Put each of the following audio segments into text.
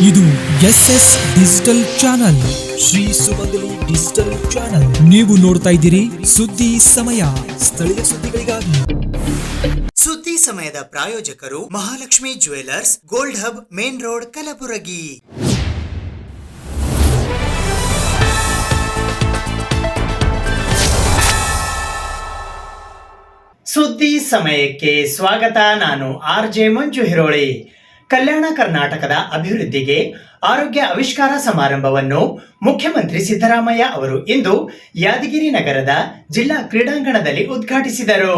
ಇದು SS digital channel, Shri ಸುಮಂಗಲಿ digital channel. ನೀವು ನೋಡ್ತಾ ಇದ್ದೀರಿ ಸುದ್ದಿ ಸಮಯ, ಸ್ಥಳೀಯ ಸುದ್ದಿಗಳಿಗಾಗಿ. ಸುದ್ದಿ ಸಮಯದ ಪ್ರಾಯೋಜಕರು Mahalakshmi jewellers, gold hub, main road, Kalaburagi. ಸುದ್ದಿ ಸಮಯಕ್ಕೆ ಸ್ವಾಗತ. ನಾನು RJ ಮಂಜು ಹಿರೋಳಿ. ಕಲ್ಯಾಣ ಕರ್ನಾಟಕದ ಅಭಿವೃದ್ಧಿಗೆ ಆರೋಗ್ಯ ಆವಿಷ್ಕಾರ ಸಮಾರಂಭವನ್ನು ಮುಖ್ಯಮಂತ್ರಿ ಸಿದ್ದರಾಮಯ್ಯ ಅವರು ಇಂದು ಯಾದಗಿರಿ ನಗರದ ಜಿಲ್ಲಾ ಕ್ರೀಡಾಂಗಣದಲ್ಲಿ ಉದ್ಘಾಟಿಸಿದರು.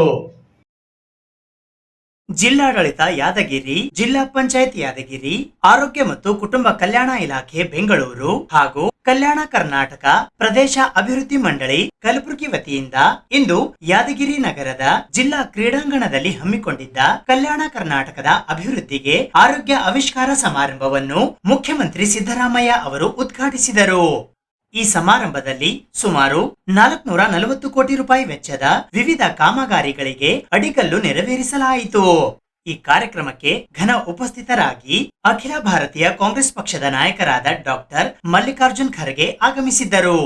ಜಿಲ್ಲಾಡಳಿತ ಯಾದಗಿರಿ, ಜಿಲ್ಲಾ ಪಂಚಾಯತ್ ಯಾದಗಿರಿ, ಆರೋಗ್ಯ ಮತ್ತು ಕುಟುಂಬ ಕಲ್ಯಾಣ ಇಲಾಖೆ ಬೆಂಗಳೂರು ಹಾಗೂ ಕಲ್ಯಾಣ ಕರ್ನಾಟಕ ಪ್ರದೇಶ ಅಭಿವೃದ್ಧಿ ಮಂಡಳಿ ಕಲಬುರಗಿ ವತಿಯಿಂದ ಇಂದು ಯಾದಗಿರಿ ನಗರದ ಜಿಲ್ಲಾ ಕ್ರೀಡಾಂಗಣದಲ್ಲಿ ಹಮ್ಮಿಕೊಂಡಿದ್ದ ಕಲ್ಯಾಣ ಕರ್ನಾಟಕದ ಅಭಿವೃದ್ಧಿಗೆ ಆರೋಗ್ಯ ಆವಿಷ್ಕಾರ ಸಮಾರಂಭವನ್ನು ಮುಖ್ಯಮಂತ್ರಿ ಸಿದ್ದರಾಮಯ್ಯ ಅವರು ಉದ್ಘಾಟಿಸಿದರು. ಈ ಸಮಾರಂಭದಲ್ಲಿ ಸುಮಾರು 440 ಕೋಟಿ ರೂಪಾಯಿ ವೆಚ್ಚದ ವಿವಿಧ ಕಾಮಗಾರಿಗಳಿಗೆ ಅಡಿಗಲ್ಲು ನೆರವೇರಿಸಲಾಯಿತು. ಈ ಕಾರ್ಯಕ್ರಮಕ್ಕೆ ಘನ ಉಪಸ್ಥಿತರಾಗಿ ಅಖಿಲ ಭಾರತೀಯ ಕಾಂಗ್ರೆಸ್ ಪಕ್ಷದ ನಾಯಕರಾದ ಡಾಕ್ಟರ್ ಮಲ್ಲಿಕಾರ್ಜುನ್ ಖರ್ಗೆ ಆಗಮಿಸಿದ್ದರು.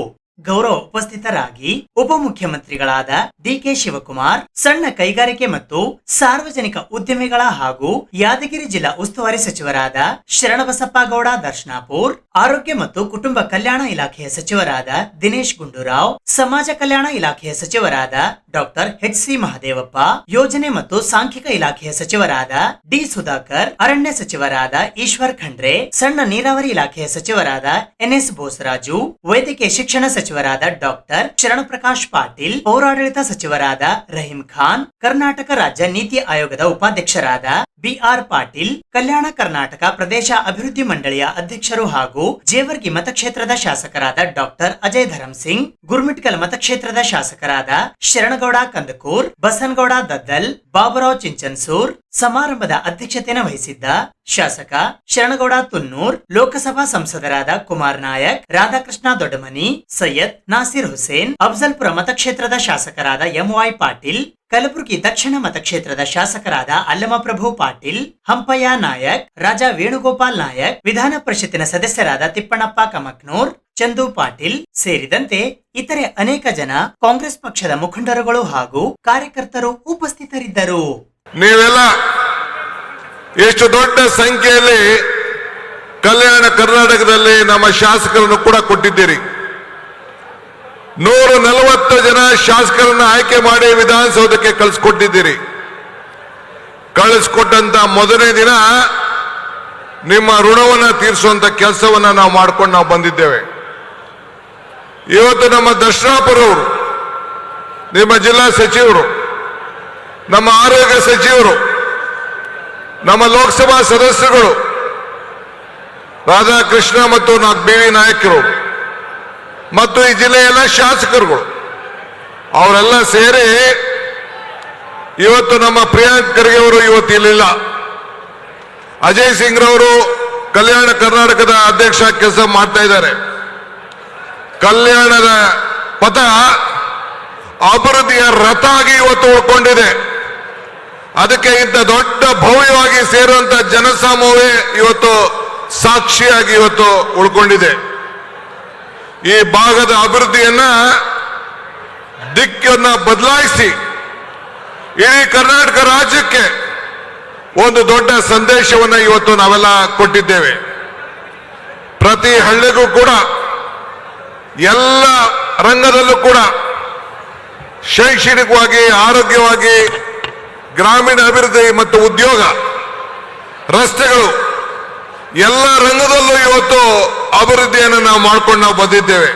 ಗೌರವ ಉಪಸ್ಥಿತರಾಗಿ ಉಪಮುಖ್ಯಮಂತ್ರಿಗಳಾದ DK ಶಿವಕುಮಾರ್, ಸಣ್ಣ ಕೈಗಾರಿಕೆ ಮತ್ತು ಸಾರ್ವಜನಿಕ ಉದ್ಯಮಿಗಳ ಹಾಗೂ ಯಾದಗಿರಿ ಜಿಲ್ಲಾ ಉಸ್ತುವಾರಿ ಸಚಿವರಾದ ಶರಣಬಸಪ್ಪ ಗೌಡ ದರ್ಶನಾಪುರ್, ಆರೋಗ್ಯ ಮತ್ತು ಕುಟುಂಬ ಕಲ್ಯಾಣ ಇಲಾಖೆಯ ಸಚಿವರಾದ ದಿನೇಶ್ ಗುಂಡೂರಾವ್, ಸಮಾಜ ಕಲ್ಯಾಣ ಇಲಾಖೆಯ ಸಚಿವರಾದ ಡಾಕ್ಟರ್ HC ಮಹದೇವಪ್ಪ, ಯೋಜನೆ ಮತ್ತು ಸಾಂಖ್ಯಿಕ ಇಲಾಖೆಯ ಸಚಿವರಾದ D ಸುಧಾಕರ್, ಅರಣ್ಯ ಸಚಿವರಾದ ಈಶ್ವರ್ ಖಂಡ್ರೆ, ಸಣ್ಣ ನೀರಾವರಿ ಇಲಾಖೆಯ ಸಚಿವರಾದ NS ಬೋಸರಾಜು, ವೈದ್ಯಕೀಯ ಶಿಕ್ಷಣ ಸಚಿವರಾದ ಡಾಕ್ಟರ್ ಶರಣ ಪ್ರಕಾಶ್ ಪಾಟೀಲ್, ಪೌರಾಡಳಿತ ಸಚಿವರಾದ ರಹೀಂ ಖಾನ್, ಕರ್ನಾಟಕ ರಾಜ್ಯ ನೀತಿ ಆಯೋಗದ ಉಪಾಧ್ಯಕ್ಷರಾದ BR ಪಾಟೀಲ್, ಕಲ್ಯಾಣ ಕರ್ನಾಟಕ ಪ್ರದೇಶ ಅಭಿವೃದ್ಧಿ ಮಂಡಳಿಯ ಅಧ್ಯಕ್ಷರು ಹಾಗೂ ಜೇವರ್ಗಿ ಮತಕ್ಷೇತ್ರದ ಶಾಸಕರಾದ ಡಾಕ್ಟರ್ ಅಜಯ್ ಧರಂ ಸಿಂಗ್, ಗುರ್ಮಿಟ್ಕಲ್ ಮತಕ್ಷೇತ್ರದ ಶಾಸಕರಾದ ಶರಣಗೌಡ ಕಂದಕೂರ್, ಬಸನಗೌಡ ದದ್ದಲ್, ಬಾಬುರಾವ್ ಚಿಂಚನ್ಸೂರ್, ಸಮಾರಂಭದ ಅಧ್ಯಕ್ಷತೆಯನ್ನು ವಹಿಸಿದ್ದ ಶಾಸಕ ಶರಣಗೌಡ ತುನ್ನೂರ್, ಲೋಕಸಭಾ ಸಂಸದರಾದ ಕುಮಾರ್ ನಾಯಕ್, ರಾಧಾಕೃಷ್ಣ ದೊಡ್ಡಮನಿ, ಸೈಯದ್ ನಾಸಿರ್ ಹುಸೇನ್, ಅಫ್ಜಲ್ಪುರ ಮತಕ್ಷೇತ್ರದ ಶಾಸಕರಾದ MY ಪಾಟೀಲ್, ಕಲಬುರಗಿ ದಕ್ಷಿಣ ಮತಕ್ಷೇತ್ರದ ಶಾಸಕರಾದ ಅಲ್ಲಮಪ್ರಭು ಪಾಟೀಲ್, ಹಂಪಯ್ಯ ನಾಯಕ್, ರಾಜಾ ವೇಣುಗೋಪಾಲ್ ನಾಯಕ್, ವಿಧಾನ ಪರಿಷತ್ತಿನ ಸದಸ್ಯರಾದ ತಿಪ್ಪಣ್ಣಪ್ಪ ಕಮಕ್ನೂರ್, ಚಂದು ಪಾಟೀಲ್ ಸೇರಿದಂತೆ ಇತರೆ ಅನೇಕ ಜನ ಕಾಂಗ್ರೆಸ್ ಪಕ್ಷದ ಮುಖಂಡರುಗಳು ಹಾಗೂ ಕಾರ್ಯಕರ್ತರು ಉಪಸ್ಥಿತರಿದ್ದರು. ನೀವೆಲ್ಲ ಎಷ್ಟು ದೊಡ್ಡ ಸಂಖ್ಯೆಯಲ್ಲಿ ಕಲ್ಯಾಣ ಕರ್ನಾಟಕದಲ್ಲಿ ನಮ್ಮ ಶಾಸಕರನ್ನು ಕೂಡ ಕೊಟ್ಟಿದ್ದೀರಿ. 140 ಜನ ಶಾಸಕರನ್ನು ಆಯ್ಕೆ ಮಾಡಿ ವಿಧಾನಸೌಧಕ್ಕೆ ಕಳಿಸ್ಕೊಟ್ಟಿದ್ದೀರಿ. ಕಳಿಸ್ಕೊಟ್ಟಂತ ಮೊದಲನೇ ದಿನ ನಿಮ್ಮ ಋಣವನ್ನು ತೀರಿಸುವಂತ ಕೆಲಸವನ್ನ ನಾವು ಮಾಡ್ಕೊಂಡು ನಾವು ಬಂದಿದ್ದೇವೆ. ಇವತ್ತು ನಮ್ಮ ದರ್ಶನಾಪುರವರು, ನಿಮ್ಮ ಜಿಲ್ಲಾ ಸಚಿವರು, ನಮ್ಮ ಆರೋಗ್ಯ ಸಚಿವರು, ನಮ್ಮ ಲೋಕಸಭಾ ಸದಸ್ಯರುಗಳು ರಾಧಾಕೃಷ್ಣ ಮತ್ತು BV ನಾಯಕರು ಮತ್ತು ಈ ಜಿಲ್ಲೆಯ ಎಲ್ಲ ಶಾಸಕರುಗಳು ಅವರೆಲ್ಲ ಸೇರಿ ಇವತ್ತು ನಮ್ಮ ಪ್ರಿಯಾಂಕ್ ಖರ್ಗೆ ಅವರು ಇವತ್ತು ಇಲ್ಲಿಲ್ಲ. ಅಜಯ್ ಸಿಂಗ್ ರವರು ಕಲ್ಯಾಣ ಕರ್ನಾಟಕದ ಅಧ್ಯಕ್ಷ ಕೆಲಸ ಮಾಡ್ತಾ ಇದ್ದಾರೆ. ಕಲ್ಯಾಣದ ಪಥ ಅಭಿವೃದ್ಧಿಯ ರಥ ಆಗಿ ಇವತ್ತು ಉಳ್ಕೊಂಡಿದೆ. ಅದಕ್ಕೆ ಇಂಥ ದೊಡ್ಡ ಭವ್ಯವಾಗಿ ಸೇರುವಂತ ಜನಸಮೂಹವೇ ಇವತ್ತು ಸಾಕ್ಷಿಯಾಗಿ ಇವತ್ತು ಉಳ್ಕೊಂಡಿದೆ. ಈ ಭಾಗದ ಅಭಿವೃದ್ಧಿಯನ್ನ ದಿಕ್ಕನ್ನ ಬದಲಾಯಿಸಿ ಇಡೀ ಕರ್ನಾಟಕ ರಾಜ್ಯಕ್ಕೆ ಒಂದು ದೊಡ್ಡ ಸಂದೇಶವನ್ನ ಇವತ್ತು ನಾವೆಲ್ಲ ಕೊಟ್ಟಿದ್ದೇವೆ. ಪ್ರತಿ ಹಳ್ಳಿಗೂ ಕೂಡ, ಎಲ್ಲ ರಂಗದಲ್ಲೂ ಕೂಡ ಶೈಕ್ಷಣಿಕವಾಗಿ, ಆರೋಗ್ಯವಾಗಿ, ಗ್ರಾಮೀಣ ಅಭಿವೃದ್ಧಿ ಮತ್ತು ಉದ್ಯೋಗ, ರಸ್ತೆಗಳು, ಎಲ್ಲ ರಂಗದಲ್ಲೂ ಇವತ್ತು ಅಭಿವೃದ್ಧಿಯನ್ನು ನಾವು ಮಾಡ್ಕೊಂಡು ನಾವು ಬಂದಿದ್ದೇವೆ.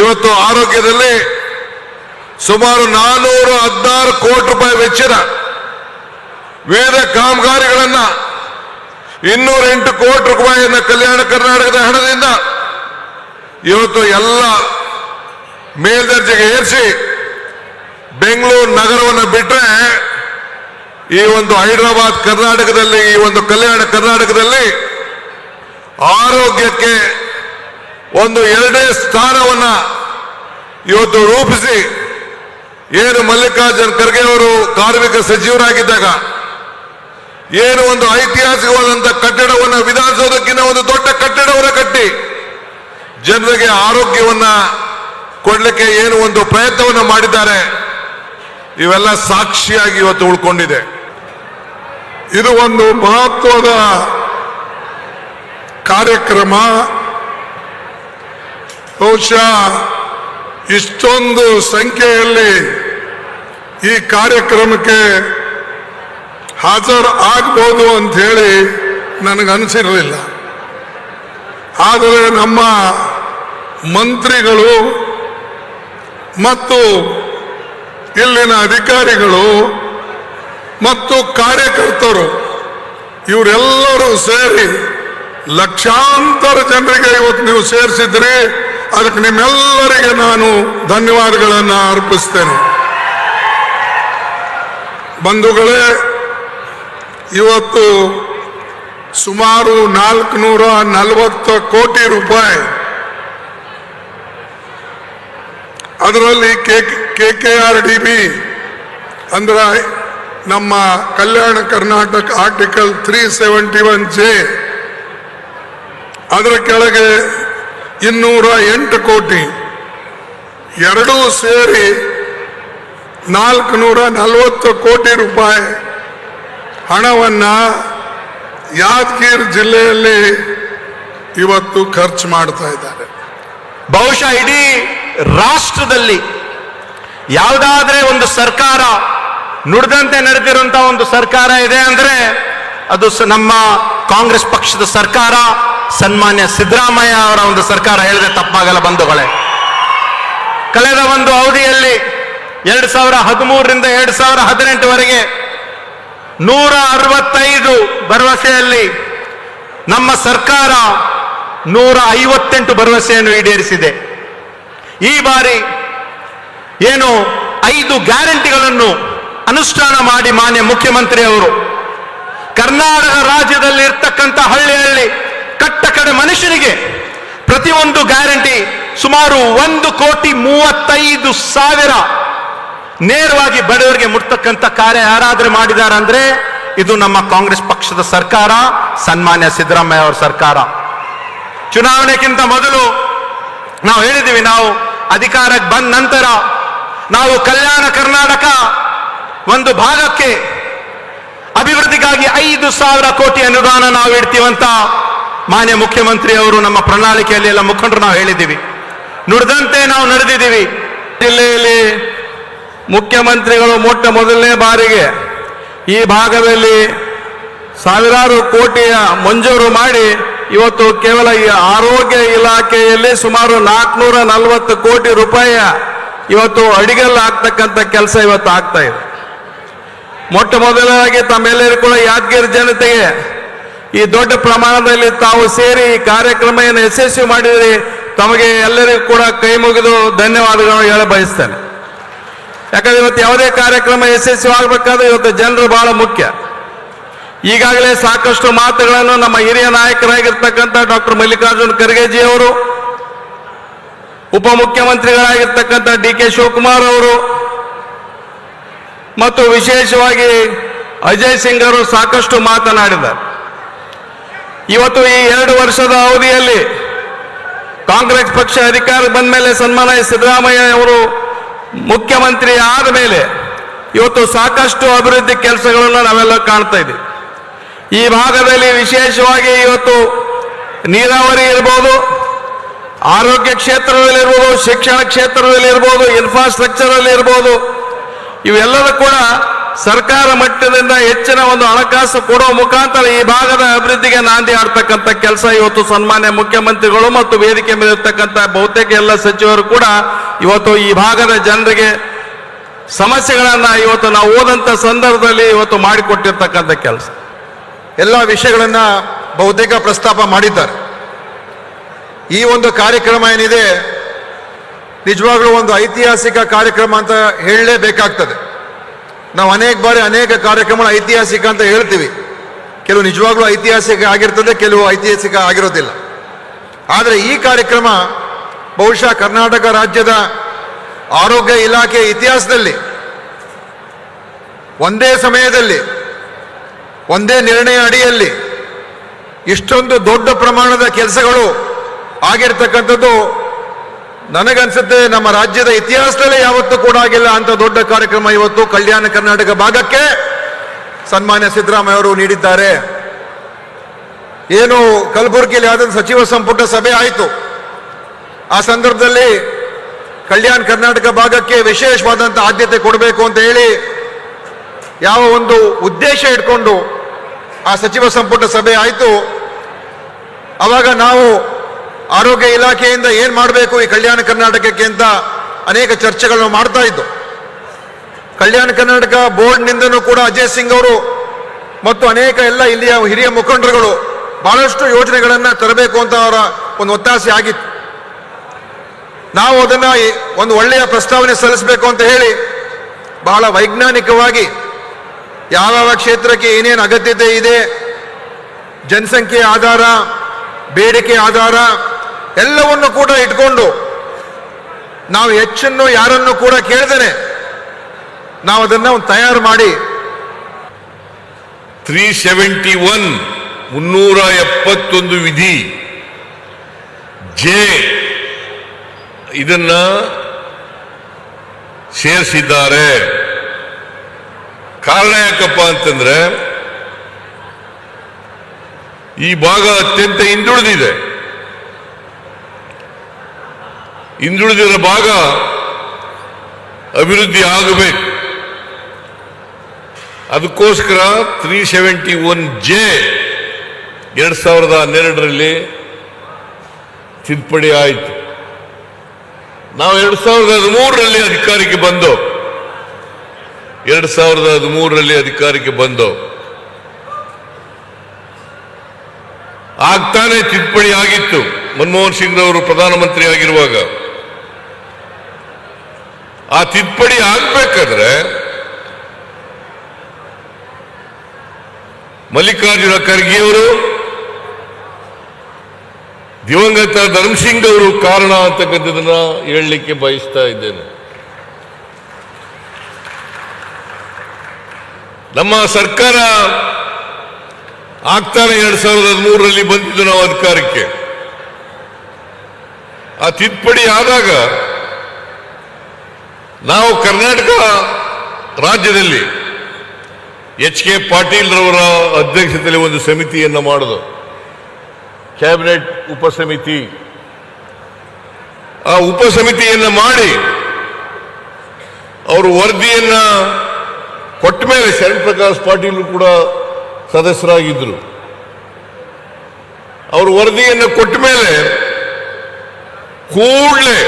ಇವತ್ತು ಆರೋಗ್ಯದಲ್ಲಿ ಸುಮಾರು 416 ಕೋಟಿ ರೂಪಾಯಿ ವೆಚ್ಚದ ವಿವಿಧ ಕಾಮಗಾರಿಗಳನ್ನ 208 ಕೋಟಿ ರೂಪಾಯಿಯನ್ನ ಕಲ್ಯಾಣ ಕರ್ನಾಟಕದ ಹಣದಿಂದ ಇವತ್ತು ಎಲ್ಲ ಮೇಲ್ದರ್ಜೆಗೆ ಏರಿಸಿ ಬೆಂಗಳೂರು ನಗರವನ್ನು ಬಿಟ್ಟರೆ ಈ ಒಂದು ಹೈದರಾಬಾದ್ ಕರ್ನಾಟಕದಲ್ಲಿ, ಈ ಒಂದು ಕಲ್ಯಾಣ ಕರ್ನಾಟಕದಲ್ಲಿ ಆರೋಗ್ಯಕ್ಕೆ ಒಂದು 2ನೇ ಸ್ಥಾನವನ್ನ ಇವತ್ತು ರೂಪಿಸಿ, ಏನು ಮಲ್ಲಿಕಾರ್ಜುನ್ ಖರ್ಗೆ ಅವರು ಕಾರ್ಮಿಕ ಸಚಿವರಾಗಿದ್ದಾಗ ಏನು ಒಂದು ಐತಿಹಾಸಿಕವಾದಂತಹ ಕಟ್ಟಡವನ್ನು ವಿಧಾನಸೌಧಕ್ಕೆ ಒಂದು ದೊಡ್ಡ ಕಟ್ಟಡವನ್ನು ಕಟ್ಟಿ ಜನರಿಗೆ ಆರೋಗ್ಯವನ್ನ ಕೊಡ್ಲಿಕ್ಕೆ ಏನು ಒಂದು ಪ್ರಯತ್ನವನ್ನು ಮಾಡಿದ್ದಾರೆ. ಇವೆಲ್ಲ ಸಾಕ್ಷಿಯಾಗಿ ಇವತ್ತು ಉಳ್ಕೊಂಡಿದೆ. ಇದು ಒಂದು ಮಹತ್ವದ ಕಾರ್ಯಕ್ರಮ. ಬಹುಶಃ ಇಷ್ಟೊಂದು ಸಂಖ್ಯೆಯಲ್ಲಿ ಈ ಕಾರ್ಯಕ್ರಮಕ್ಕೆ ಹಾಜರು ಆಗ್ಬೋದು ಅಂತ ಹೇಳಿ ನನಗನ್ಸಿರಲಿಲ್ಲ. ಆದರೆ ನಮ್ಮ ಮಂತ್ರಿಗಳು ಮತ್ತು ಇಲ್ಲಿನ ಅಧಿಕಾರಿಗಳು ಮತ್ತು ಕಾರ್ಯಕರ್ತರು ಇವರೆಲ್ಲರೂ ಸೇರಿ ಲಕ್ಷಾಂತರ ಜನರಿಗೆ ಇವತ್ತು ನೀವು ಸೇರಿಸಿದ್ರಿ. ಅದಕ್ಕೆ ನಿಮ್ಮೆಲ್ಲರಿಗೆ ನಾನು ಧನ್ಯವಾದಗಳನ್ನು ಅರ್ಪಿಸ್ತೇನೆ. ಬಂಧುಗಳೇ, ಇವತ್ತು ಸುಮಾರು 440 ಕೋಟಿ ರೂಪಾಯಿ, ಅದರಲ್ಲಿ KKRDB ಅಂದ್ರೆ ನಮ್ಮ ಕಲ್ಯಾಣ ಕರ್ನಾಟಕ ಆರ್ಟಿಕಲ್ 371J, ಅದರ ಕೆಳಗೆ 208 ಕೋಟಿ, ಎರಡೂ ಸೇರಿ 440 ಕೋಟಿ ರೂಪಾಯಿ ಹಣವನ್ನ ಯಾದಗಿರಿ ಜಿಲ್ಲೆಯಲ್ಲಿ ಇವತ್ತು ಖರ್ಚು ಮಾಡ್ತಾ ಇದ್ದಾರೆ. ಬಹುಶಃ ಇಡೀ ರಾಷ್ಟ್ರದಲ್ಲಿ ಯಾವುದಾದ್ರೆ ಒಂದು ಸರ್ಕಾರ ನುಡಿದಂತೆ ನಡೆದಿರುವಂತಹ ಒಂದು ಸರ್ಕಾರ ಇದೆ ಅಂದ್ರೆ ಅದು ನಮ್ಮ ಕಾಂಗ್ರೆಸ್ ಪಕ್ಷದ ಸರ್ಕಾರ, ಸನ್ಮಾನ್ಯ ಸಿದ್ದರಾಮಯ್ಯ ಅವರ ಒಂದು ಸರ್ಕಾರ ಹೇಳಿದ್ರೆ ತಪ್ಪಾಗಲ್ಲ ಬಂಧುಗಳೇ. ಕಳೆದ ಒಂದು ಅವಧಿಯಲ್ಲಿ 2013ರಿಂದ 2018ವರೆಗೆ 165 ಭರವಸೆಯಲ್ಲಿ ನಮ್ಮ ಸರ್ಕಾರ 158 ಭರವಸೆಯನ್ನು ಈಡೇರಿಸಿದೆ. ಈ ಬಾರಿ ಏನು 5 ಗ್ಯಾರಂಟಿಗಳನ್ನು ಅನುಷ್ಠಾನ ಮಾಡಿ ಮಾನ್ಯ ಮುಖ್ಯಮಂತ್ರಿ ಅವರು ಕರ್ನಾಟಕ ರಾಜ್ಯದಲ್ಲಿ ಇರ್ತಕ್ಕಂಥ ಹಳ್ಳಿ ಕಟ್ಟ ಕಡೆ ಮನುಷ್ಯನಿಗೆ ಪ್ರತಿಯೊಂದು ಗ್ಯಾರಂಟಿ ಸುಮಾರು 1,35,00,000 ನೇರವಾಗಿ ಬಡವರಿಗೆ ಮುಟ್ತಕ್ಕಂಥ ಕಾರ್ಯ ಯಾರಾದ್ರೂ ಮಾಡಿದ್ದಾರೆ ಅಂದ್ರೆ ಇದು ನಮ್ಮ ಕಾಂಗ್ರೆಸ್ ಪಕ್ಷದ ಸರ್ಕಾರ, ಸನ್ಮಾನ್ಯ ಸಿದ್ದರಾಮಯ್ಯ ಅವರ ಸರ್ಕಾರ. ಚುನಾವಣೆಗಿಂತ ಮೊದಲು ನಾವು ಹೇಳಿದ್ದೀವಿ, ನಾವು ಅಧಿಕಾರಕ್ಕೆ ಬಂದ ನಂತರ ನಾವು ಕಲ್ಯಾಣ ಕರ್ನಾಟಕ ಒಂದು ಭಾಗಕ್ಕೆ ಅಭಿವೃದ್ಧಿಗಾಗಿ 5,000 ಕೋಟಿ ಅನುದಾನ ನಾವು ಇಡ್ತೀವಂತ ಮಾನ್ಯ ಮುಖ್ಯಮಂತ್ರಿ ಅವರು ನಮ್ಮ ಪ್ರಣಾಳಿಕೆಯಲ್ಲಿ ಎಲ್ಲ ಮುಖಂಡರು ನಾವು ಹೇಳಿದ್ದೀವಿ. ನುಡಿದಂತೆ ನಾವು ನಡೆದಿದ್ದೀವಿ. ಜಿಲ್ಲೆಯಲ್ಲಿ ಮುಖ್ಯಮಂತ್ರಿಗಳು ಮೊಟ್ಟ ಮೊದಲನೇ ಬಾರಿಗೆ ಈ ಭಾಗದಲ್ಲಿ ಸಾವಿರಾರು ಕೋಟಿಯ ಮಂಜೂರು ಮಾಡಿ ಇವತ್ತು ಕೇವಲ ಈ ಆರೋಗ್ಯ ಇಲಾಖೆಯಲ್ಲಿ ಸುಮಾರು 440 ಕೋಟಿ ರೂಪಾಯಿಯ ಇವತ್ತು ಅಡಿಗಲ್ಲು ಆಗ್ತಕ್ಕಂಥ ಕೆಲಸ ಇವತ್ತು ಆಗ್ತಾ ಇದೆ. ಮೊಟ್ಟ ಮೊದಲನಾಗಿ ತಮ್ಮೆಲ್ಲರೂ ಕೂಡ ಯಾದಗಿರಿ ಜನತೆಗೆ ಈ ದೊಡ್ಡ ಪ್ರಮಾಣದಲ್ಲಿ ತಾವು ಸೇರಿ ಈ ಕಾರ್ಯಕ್ರಮವನ್ನು ಯಶಸ್ವಿ ಮಾಡಿದರೆ ತಮಗೆ ಎಲ್ಲರಿಗೂ ಕೂಡ ಕೈ ಮುಗಿದು ಧನ್ಯವಾದಗಳನ್ನು ಹೇಳ ಬಯಸ್ತೇನೆ. ಯಾಕಂದ್ರೆ ಇವತ್ತು ಯಾವುದೇ ಕಾರ್ಯಕ್ರಮ ಯಶಸ್ವಿ ಆಗಬೇಕಾದ್ರೆ ಇವತ್ತು ಜನರು ಬಹಳ ಮುಖ್ಯ. ಈಗಾಗಲೇ ಸಾಕಷ್ಟು ಮಾತುಗಳನ್ನು ನಮ್ಮ ಹಿರಿಯ ನಾಯಕರಾಗಿರ್ತಕ್ಕಂಥ ಡಾಕ್ಟರ್ ಮಲ್ಲಿಕಾರ್ಜುನ್ ಖರ್ಗೆಜಿ ಅವರು, ಉಪಮುಖ್ಯಮಂತ್ರಿಗಳಾಗಿರ್ತಕ್ಕಂಥ DK ಶಿವಕುಮಾರ್ ಅವರು ಮತ್ತು ವಿಶೇಷವಾಗಿ ಅಜಯ್ ಸಿಂಗ್ ಅವರು ಸಾಕಷ್ಟು ಮಾತನಾಡಿದ್ದಾರೆ. ಇವತ್ತು ಈ 2 ವರ್ಷದ ಅವಧಿಯಲ್ಲಿ ಕಾಂಗ್ರೆಸ್ ಪಕ್ಷ ಅಧಿಕಾರ ಬಂದ ಮೇಲೆ ಸನ್ಮಾನ್ಯ ಸಿದ್ದರಾಮಯ್ಯ ಅವರು ಮುಖ್ಯಮಂತ್ರಿ ಆದ ಮೇಲೆ ಇವತ್ತು ಸಾಕಷ್ಟು ಅಭಿವೃದ್ಧಿ ಕೆಲಸಗಳನ್ನು ನಾವೆಲ್ಲ ಕಾಣ್ತಾ ಇದ್ದೀವಿ. ಈ ಭಾಗದಲ್ಲಿ ವಿಶೇಷವಾಗಿ ಇವತ್ತು ನೀರಾವರಿ ಇರ್ಬೋದು, ಆರೋಗ್ಯ ಕ್ಷೇತ್ರದಲ್ಲಿರ್ಬೋದು, ಶಿಕ್ಷಣ ಕ್ಷೇತ್ರದಲ್ಲಿರ್ಬೋದು, ಇನ್ಫ್ರಾಸ್ಟ್ರಕ್ಚರ್ ಅಲ್ಲಿ ಇರ್ಬೋದು, ಇವೆಲ್ಲದೂ ಕೂಡ ಸರ್ಕಾರ ಮಟ್ಟದಿಂದ ಹೆಚ್ಚಿನ ಒಂದು ಹಣಕಾಸು ಕೊಡುವ ಮುಖಾಂತರ ಈ ಭಾಗದ ಅಭಿವೃದ್ಧಿಗೆ ನಾಂದಿ ಆಡ್ತಕ್ಕಂಥ ಕೆಲಸ ಇವತ್ತು ಸನ್ಮಾನ್ಯ ಮುಖ್ಯಮಂತ್ರಿಗಳು ಮತ್ತು ವೇದಿಕೆ ಮೇಲೆ ಇರ್ತಕ್ಕಂಥ ಬಹುತೇಕ ಎಲ್ಲ ಸಚಿವರು ಕೂಡ ಇವತ್ತು ಈ ಭಾಗದ ಜನರಿಗೆ ಸಮಸ್ಯೆಗಳನ್ನ ಇವತ್ತು ನಾವು ಓದಂತ ಸಂದರ್ಭದಲ್ಲಿ ಇವತ್ತು ಮಾಡಿಕೊಟ್ಟಿರ್ತಕ್ಕಂಥ ಕೆಲಸ. ಎಲ್ಲ ವಿಷಯಗಳನ್ನ ಬಹುತೇಕ ಪ್ರಸ್ತಾಪ ಮಾಡಿದ್ದಾರೆ. ಈ ಒಂದು ಕಾರ್ಯಕ್ರಮ ಏನಿದೆ ನಿಜವಾಗ್ಲೂ ಒಂದು ಐತಿಹಾಸಿಕ ಕಾರ್ಯಕ್ರಮ ಅಂತ ಹೇಳಲೇಬೇಕಾಗ್ತದೆ. ನಾವು ಅನೇಕ ಬಾರಿ ಅನೇಕ ಕಾರ್ಯಕ್ರಮಗಳು ಐತಿಹಾಸಿಕ ಅಂತ ಹೇಳ್ತೀವಿ. ಕೆಲವು ನಿಜವಾಗ್ಲೂ ಐತಿಹಾಸಿಕ ಆಗಿರ್ತದೆ, ಕೆಲವು ಐತಿಹಾಸಿಕ ಆಗಿರೋದಿಲ್ಲ. ಆದರೆ ಈ ಕಾರ್ಯಕ್ರಮ ಬಹುಶಃ ಕರ್ನಾಟಕ ರಾಜ್ಯದ ಆರೋಗ್ಯ ಇಲಾಖೆ ಇತಿಹಾಸದಲ್ಲಿ ಒಂದೇ ಸಮಯದಲ್ಲಿ ಒಂದೇ ನಿರ್ಣಯ ಅಡಿಯಲ್ಲಿ ಇಷ್ಟೊಂದು ದೊಡ್ಡ ಪ್ರಮಾಣದ ಕೆಲಸಗಳು ಆಗಿರ್ತಕ್ಕಂಥದ್ದು ನನಗನ್ಸುತ್ತೆ ನಮ್ಮ ರಾಜ್ಯದ ಇತಿಹಾಸದಲ್ಲೇ ಯಾವತ್ತೂ ಕೂಡ ಆಗಿಲ್ಲ ಅಂತ ದೊಡ್ಡ ಕಾರ್ಯಕ್ರಮ ಇವತ್ತು ಕಲ್ಯಾಣ ಕರ್ನಾಟಕ ಭಾಗಕ್ಕೆ ಸನ್ಮಾನ್ಯ ಸಿದ್ದರಾಮಯ್ಯ ಅವರು ನೀಡಿದ್ದಾರೆ. ಏನು ಕಲಬುರಗಿಯಲ್ಲಿ ಆದ ಸಚಿವ ಸಂಪುಟ ಸಭೆ ಆಯಿತು, ಆ ಸಂದರ್ಭದಲ್ಲಿ ಕಲ್ಯಾಣ ಕರ್ನಾಟಕ ಭಾಗಕ್ಕೆ ವಿಶೇಷವಾದಂಥ ಆದ್ಯತೆ ಕೊಡಬೇಕು ಅಂತ ಹೇಳಿ ಯಾವ ಒಂದು ಉದ್ದೇಶ ಇಟ್ಕೊಂಡು ಆ ಸಚಿವ ಸಂಪುಟ ಸಭೆ ಆಯಿತು. ಅವಾಗ ನಾವು ಆರೋಗ್ಯ ಇಲಾಖೆಯಿಂದ ಏನು ಮಾಡಬೇಕು ಈ ಕಲ್ಯಾಣ ಕರ್ನಾಟಕಕ್ಕೆ ಅಂತ ಅನೇಕ ಚರ್ಚೆಗಳನ್ನು ಮಾಡ್ತಾ ಇದ್ದು. ಕಲ್ಯಾಣ ಕರ್ನಾಟಕ ಬೋರ್ಡ್ನಿಂದನೂ ಕೂಡ ಅಜಯ್ ಸಿಂಗ್ ಅವರು ಮತ್ತು ಅನೇಕ ಎಲ್ಲ ಇಲ್ಲಿಯ ಹಿರಿಯ ಮುಖಂಡರುಗಳು ಬಹಳಷ್ಟು ಯೋಜನೆಗಳನ್ನು ತರಬೇಕು ಅಂತ ಅವರ ಒಂದು ಒತ್ತಾಸೆ ಆಗಿತ್ತು. ನಾವು ಅದನ್ನು ಒಂದು ಒಳ್ಳೆಯ ಪ್ರಸ್ತಾವನೆ ಸಲ್ಲಿಸಬೇಕು ಅಂತ ಹೇಳಿ ಬಹಳ ವೈಜ್ಞಾನಿಕವಾಗಿ ಯಾವ್ಯಾವ ಕ್ಷೇತ್ರಕ್ಕೆ ಏನೇನು ಅಗತ್ಯತೆ ಇದೆ, ಜನಸಂಖ್ಯೆ ಆಧಾರ, ಬೇಡಿಕೆ ಆಧಾರ ಎಲ್ಲವನ್ನು ಕೂಡ ಇಟ್ಕೊಂಡು ನಾವು ಹೆಚ್ಚನ್ನು ಯಾರನ್ನು ಕೂಡ ಕೇಳ್ದೇನೆ ನಾವು ಅದನ್ನು ತಯಾರು ಮಾಡಿ 371 371 ವಿಧಿ ಜೆ ಇದನ್ನ ಸೇರಿಸಿದ್ದಾರೆ. ಕಾರಣ ಯಾಕಪ್ಪ ಅಂತಂದ್ರೆ ಈ ಭಾಗ ಅತ್ಯಂತ ಹಿಂದುಳಿದಿದೆ. ಹಿಂದುಳಿದಿರೋ ಭಾಗ ಅಭಿವೃದ್ಧಿ ಆಗಬೇಕು. ಅದಕ್ಕೋಸ್ಕರ 371 ಜೆ 2012ರಲ್ಲಿ ತಿದ್ದುಪಡಿ ಆಯಿತು. ನಾವು 2013ರಲ್ಲಿ ಅಧಿಕಾರಕ್ಕೆ ಬಂದು 2013ರಲ್ಲಿ ಅಧಿಕಾರಕ್ಕೆ ಬಂದು ಆಗ್ತಾನೆ ತಿದ್ದುಪಡಿ ಆಗಿತ್ತು. ಮನಮೋಹನ್ ಸಿಂಗ್ ಅವರು ಪ್ರಧಾನಮಂತ್ರಿ ಆಗಿರುವಾಗ ಆ ತಿದ್ದುಪಡಿ ಆಗ್ಬೇಕಾದ್ರೆ ಮಲ್ಲಿಕಾರ್ಜುನ ಖರ್ಗೆ ಅವರು, ದಿವಂಗತ ಧರ್ಮಸಿಂಗ್ ಅವರು ಕಾರಣ ಅಂತಕ್ಕಂಥದನ್ನ ಹೇಳಲಿಕ್ಕೆ ಬಯಸ್ತಾ ಇದ್ದೇನೆ. ನಮ್ಮ ಸರ್ಕಾರ ಆಗ್ತಾನೆ 2013ರಲ್ಲಿ ಬಂದಿದ್ದು ನಾವು ಅಧಿಕಾರಕ್ಕೆ. ಆ ತಿದ್ದುಪಡಿ ಆದಾಗ ನಾವು ಕರ್ನಾಟಕ ರಾಜ್ಯದಲ್ಲಿ HK ಪಾಟೀಲ್ ರವರ ಅಧ್ಯಕ್ಷತೆಯಲ್ಲಿ ಒಂದು ಸಮಿತಿಯನ್ನು ಮಾಡಿದ್ರು, ಕ್ಯಾಬಿನೆಟ್ ಉಪಸಮಿತಿ. ಆ ಉಪಸಮಿತಿಯನ್ನು ಮಾಡಿ ಅವರು ವರದಿಯನ್ನ ಕೊಟ್ಟ ಮೇಲೆ ಶರಣ್ ಪ್ರಕಾಶ್ ಪಾಟೀಲ್ ಕೂಡ ಸದಸ್ಯರಾಗಿದ್ದರು. ಅವರು ವರದಿಯನ್ನು ಕೊಟ್ಟ ಮೇಲೆ ಕೂಡಲೇ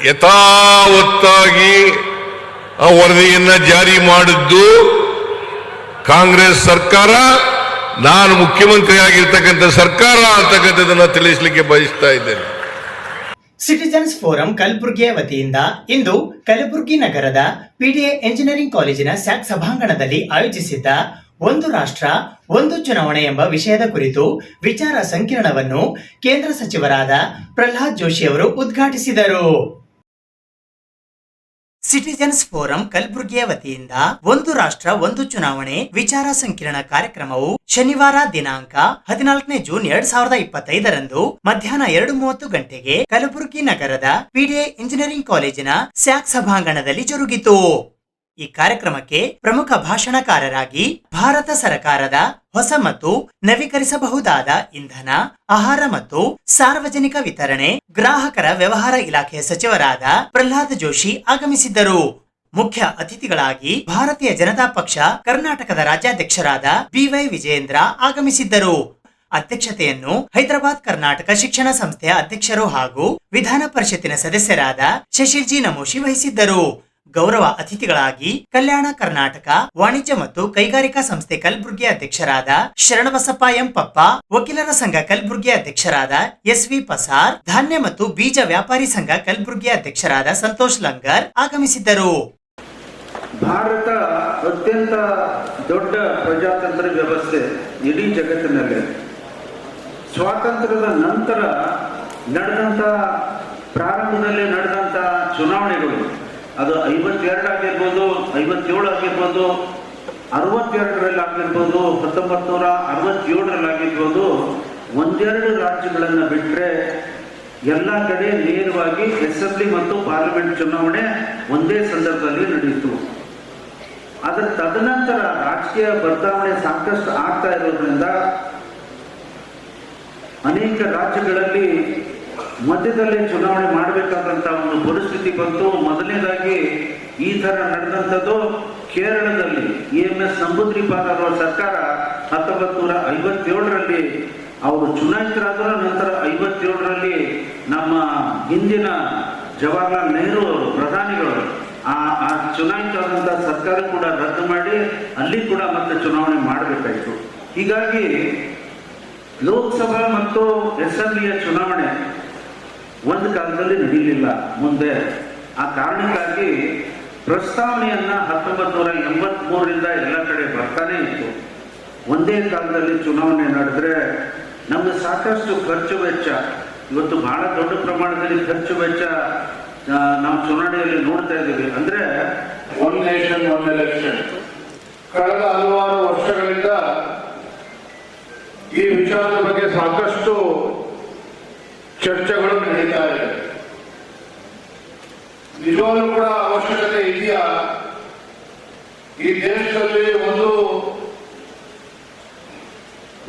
ಯಥಾವತ್ತಾಗಿ ಆ ವರದಿಯನ್ನ ಜಾರಿ ಮಾಡಿದ್ದು ಕಾಂಗ್ರೆಸ್ ಸರ್ಕಾರ, ನಾನು ಮುಖ್ಯಮಂತ್ರಿ ಆಗಿರ್ತಕ್ಕಂಥ ಸರ್ಕಾರ ಅಂತಕ್ಕಂಥದ್ದನ್ನ ತಿಳಿಸಲಿಕ್ಕೆ ಬಯಸ್ತಾ ಇದ್ದೇನೆ. ಸಿಟಿಜನ್ಸ್ ಫೋರಂ ಕಲಬುರಗಿಯ ವತಿಯಿಂದ ಇಂದು ಕಲಬುರಗಿ ನಗರದ PDA ಎಂಜಿನಿಯರಿಂಗ್ ಕಾಲೇಜಿನ ಸ್ಯಾಕ್ ಸಭಾಂಗಣದಲ್ಲಿ ಆಯೋಜಿಸಿದ್ದ ಒಂದು ರಾಷ್ಟ್ರ ಒಂದು ಚುನಾವಣೆ ಎಂಬ ವಿಷಯದ ಕುರಿತು ವಿಚಾರ ಸಂಕಿರಣವನ್ನು ಕೇಂದ್ರ ಸಚಿವರಾದ ಪ್ರಹ್ಲಾದ್ ಜೋಶಿ ಅವರು ಉದ್ಘಾಟಿಸಿದರು. ಸಿಟಿಜನ್ಸ್ ಫೋರಂ ಕಲಬುರಗಿಯ ವತಿಯಿಂದ ಒಂದು ರಾಷ್ಟ್ರ ಒಂದು ಚುನಾವಣೆ ವಿಚಾರ ಸಂಕಿರಣ ಕಾರ್ಯಕ್ರಮವು ಶನಿವಾರ ದಿನಾಂಕ 14ನೇ ಜೂನ್ 2025ರಂದು ಮಧ್ಯಾಹ್ನ 2:30 ಗಂಟೆಗೆ ಕಲಬುರಗಿ ನಗರದ PDA ಇಂಜಿನಿಯರಿಂಗ್ ಕಾಲೇಜಿನ ಸ್ಯಾಕ್ ಸಭಾಂಗಣದಲ್ಲಿ ಜರುಗಿತು. ಈ ಕಾರ್ಯಕ್ರಮಕ್ಕೆ ಪ್ರಮುಖ ಭಾಷಣಕಾರರಾಗಿ ಭಾರತ ಸರ್ಕಾರದ ಹೊಸ ಮತ್ತು ನವೀಕರಿಸಬಹುದಾದ ಇಂಧನ, ಆಹಾರ ಮತ್ತು ಸಾರ್ವಜನಿಕ ವಿತರಣೆ, ಗ್ರಾಹಕರ ವ್ಯವಹಾರ ಇಲಾಖೆಯ ಸಚಿವರಾದ ಪ್ರಹ್ಲಾದ್ ಜೋಶಿ ಆಗಮಿಸಿದ್ದರು. ಮುಖ್ಯ ಅತಿಥಿಗಳಾಗಿ ಭಾರತೀಯ ಜನತಾ ಪಕ್ಷ ಕರ್ನಾಟಕದ ರಾಜ್ಯಾಧ್ಯಕ್ಷರಾದ BY ವಿಜಯೇಂದ್ರ ಆಗಮಿಸಿದ್ದರು. ಅಧ್ಯಕ್ಷತೆಯನ್ನು ಹೈದರಾಬಾದ್ ಕರ್ನಾಟಕ ಶಿಕ್ಷಣ ಸಂಸ್ಥೆಯ ಅಧ್ಯಕ್ಷರು ಹಾಗೂ ವಿಧಾನ ಪರಿಷತ್ತಿನ ಸದಸ್ಯರಾದ ಶಶಿಲ್ ಜಿ ನಮೋಶಿ ವಹಿಸಿದ್ದರು. ಗೌರವ ಅತಿಥಿಗಳಾಗಿ ಕಲ್ಯಾಣ ಕರ್ನಾಟಕ ವಾಣಿಜ್ಯ ಮತ್ತು ಕೈಗಾರಿಕಾ ಸಂಸ್ಥೆ ಕಲಬುರಗಿ ಅಧ್ಯಕ್ಷರಾದ ಶರಣಬಸಪ್ಪ ಎಂ ಪಪ್ಪ, ವಕೀಲರ ಸಂಘ ಕಲಬುರಗಿ ಅಧ್ಯಕ್ಷರಾದ SV ಪಸಾರ್, ಧಾನ್ಯ ಮತ್ತು ಬೀಜ ವ್ಯಾಪಾರಿ ಸಂಘ ಕಲಬುರಗಿ ಅಧ್ಯಕ್ಷರಾದ ಸಂತೋಷ್ ಲಂಗರ್ ಆಗಮಿಸಿದ್ದರು. ಭಾರತ ಅತ್ಯಂತ ದೊಡ್ಡ ಪ್ರಜಾತಂತ್ರ ವ್ಯವಸ್ಥೆ ಇಡೀ ಜಗತ್ತಿನಲ್ಲಿ. ಸ್ವಾತಂತ್ರ್ಯದ ನಂತರ ಪ್ರಾರಂಭದಲ್ಲಿ ನಡೆದಂತ ಚುನಾವಣೆಗಳು, ಅದು 52 ಆಗಿರ್ಬೋದು, 57 ಆಗಿರ್ಬೋದು, 62ರಲ್ಲಿ ಆಗಿರ್ಬೋದು, 1967ರಲ್ಲಿ ಆಗಿರ್ಬೋದು, ಒಂದೆರಡು ರಾಜ್ಯಗಳನ್ನು ಬಿಟ್ಟರೆ ಎಲ್ಲ ಕಡೆ ನೇರವಾಗಿ ಅಸೆಂಬ್ಲಿ ಮತ್ತು ಪಾರ್ಲಿಮೆಂಟ್ ಚುನಾವಣೆ ಒಂದೇ ಸಂದರ್ಭದಲ್ಲಿ ನಡೆಯಿತು. ಅದರ ತದನಂತರ ರಾಜಕೀಯ ಬದಲಾವಣೆ ಸಾಕಷ್ಟು ಆಗ್ತಾ ಇರೋದ್ರಿಂದ ಅನೇಕ ರಾಜ್ಯಗಳಲ್ಲಿ ಮಧ್ಯದಲ್ಲೇ ಚುನಾವಣೆ ಮಾಡಬೇಕಾದಂತ ಒಂದು ಪರಿಸ್ಥಿತಿ ಬಂತು. ಮೊದಲನೇದಾಗಿ ಈ ತರ ನಡೆದಂಥದ್ದು ಕೇರಳದಲ್ಲಿ EMS ನಂಬೂದ್ರಿಪಾಲ್ ಅವರ ಸರ್ಕಾರ 1957ರಲ್ಲಿ ಅವರು ಚುನಾಯಿತರಾದರು. ನಂತರ 57ರಲ್ಲಿ ನಮ್ಮ ಹಿಂದಿನ ಜವಾಹರ್ಲಾಲ್ ನೆಹರು ಅವರು ಪ್ರಧಾನಿಗಳು ಆ ಚುನಾಯಿತರಾದಂಥ ಸರ್ಕಾರ ಕೂಡ ರದ್ದು ಮಾಡಿ ಅಲ್ಲಿ ಕೂಡ ಮತ್ತೆ ಚುನಾವಣೆ ಮಾಡಬೇಕಾಯಿತು. ಹೀಗಾಗಿ ಲೋಕಸಭಾ ಮತ್ತು ಅಸೆಂಬ್ಲಿಯ ಚುನಾವಣೆ ಒಂದು ಕಾಲದಲ್ಲಿ ನಡೀಲಿಲ್ಲ ಮುಂದೆ. ಆ ಕಾರಣಕ್ಕಾಗಿ ಪ್ರಸ್ತಾವನೆಯನ್ನ 1983ರಿಂದ ಎಲ್ಲ ಕಡೆ ಬರ್ತಾನೆ ಇತ್ತು. ಒಂದೇ ಕಾಲದಲ್ಲಿ ಚುನಾವಣೆ ನಡೆದ್ರೆ ನಮ್ಗೆ ಸಾಕಷ್ಟು ಖರ್ಚು ವೆಚ್ಚ, ಇವತ್ತು ಬಹಳ ದೊಡ್ಡ ಪ್ರಮಾಣದಲ್ಲಿ ಖರ್ಚು ವೆಚ್ಚ ನಾವು ಚುನಾವಣೆಯಲ್ಲಿ ನೋಡ್ತಾ ಇದ್ದೀವಿ. ಅಂದ್ರೆ ಒನ್ ನೇಷನ್ ಒನ್ ಎಲೆಕ್ಷನ್ ಕಳೆದ ಹಲವಾರು ವರ್ಷಗಳಿಂದ ಈ ವಿಚಾರದ ಬಗ್ಗೆ ಸಾಕಷ್ಟು ಚರ್ಚೆಗಳು ನಡೀತಾ ಇದೆ. ನಿಜವಾಗ್ಲೂ ಕೂಡ ಅವಶ್ಯಕತೆ ಇದೆಯಾ ಈ ದೇಶದಲ್ಲಿ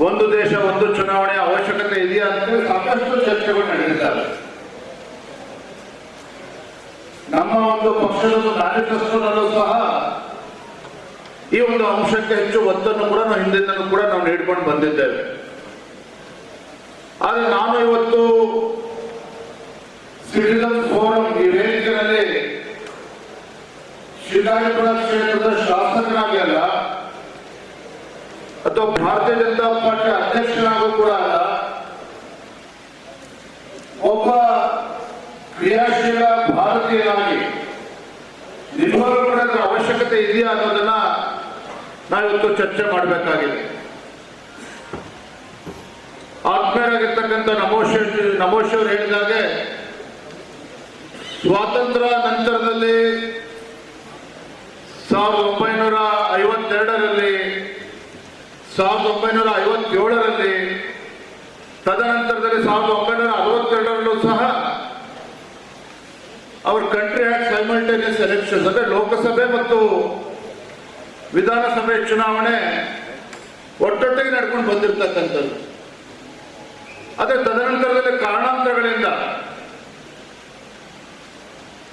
ಒಂದು ದೇಶ ಒಂದು ಚುನಾವಣೆ ಅವಶ್ಯಕತೆ ಇದೆಯಾ ಅಂತ ಸಾಕಷ್ಟು ಚರ್ಚೆಗಳು ನಡೀತಾರೆ. ನಮ್ಮ ಒಂದು ಪಕ್ಷದ ಮ್ಯಾನಿಫೆಸ್ಟೋದಲ್ಲೂ ಸಹ ಈ ಒಂದು ಅಂಶಕ್ಕೆ ಹೆಚ್ಚು ಒತ್ತನ್ನು ಕೂಡ ನಾವು ಹಿಂದಿನಿಂದಲೂ ಕೂಡ ನಾವು ನೀಡ್ಕೊಂಡು ಬಂದಿದ್ದೇವೆ. ಆದರೆ ನಾನು ಇವತ್ತು ಸಿಟಿಜನ್ ಫೋರಂ ಈ ವೇದಿಕೆಯಲ್ಲಿ ಶಿಕಾರಿಪುರ ಕ್ಷೇತ್ರದ ಶಾಸಕನಾಗಿ ಅಲ್ಲ ಅಥವಾ ಭಾರತೀಯ ಜನತಾ ಪಾರ್ಟಿ ಅಧ್ಯಕ್ಷನಾಗೂ ಕೂಡ ಅಲ್ಲ, ಒಬ್ಬ ಕ್ರಿಯಾಶೀಲ ಭಾರತೀಯನಾಗಿ ನಿಜವಾಗ್ಲೂ ಕೂಡ ಅದರ ಅವಶ್ಯಕತೆ ಇದೆಯಾ ಅನ್ನೋದನ್ನ ನಾವಿವತ್ತು ಚರ್ಚೆ ಮಾಡಬೇಕಾಗಿದೆ. ಆತ್ಮೀಯರಾಗಿರ್ತಕ್ಕಂಥ ನಮೋಶ್ ಅವರು ಹೇಳಿದಾಗೆ ಸ್ವಾತಂತ್ರ್ಯ ನಂತರದಲ್ಲಿ 1952ರಲ್ಲಿ 1957ರಲ್ಲಿ ತದನಂತರದಲ್ಲಿ 1962ರಲ್ಲೂ ಸಹ our country had simultaneous elections, ಅಂದ್ರೆ ಲೋಕಸಭೆ ಮತ್ತು ವಿಧಾನಸಭೆ ಚುನಾವಣೆ ಒಟ್ಟೊಟ್ಟಿಗೆ ನಡ್ಕೊಂಡು ಬಂದಿರತಕ್ಕಂಥದ್ದು. ಅದೇ ತದನಂತರದಲ್ಲಿ ಕಾರಣಾಂತರಗಳಿಂದ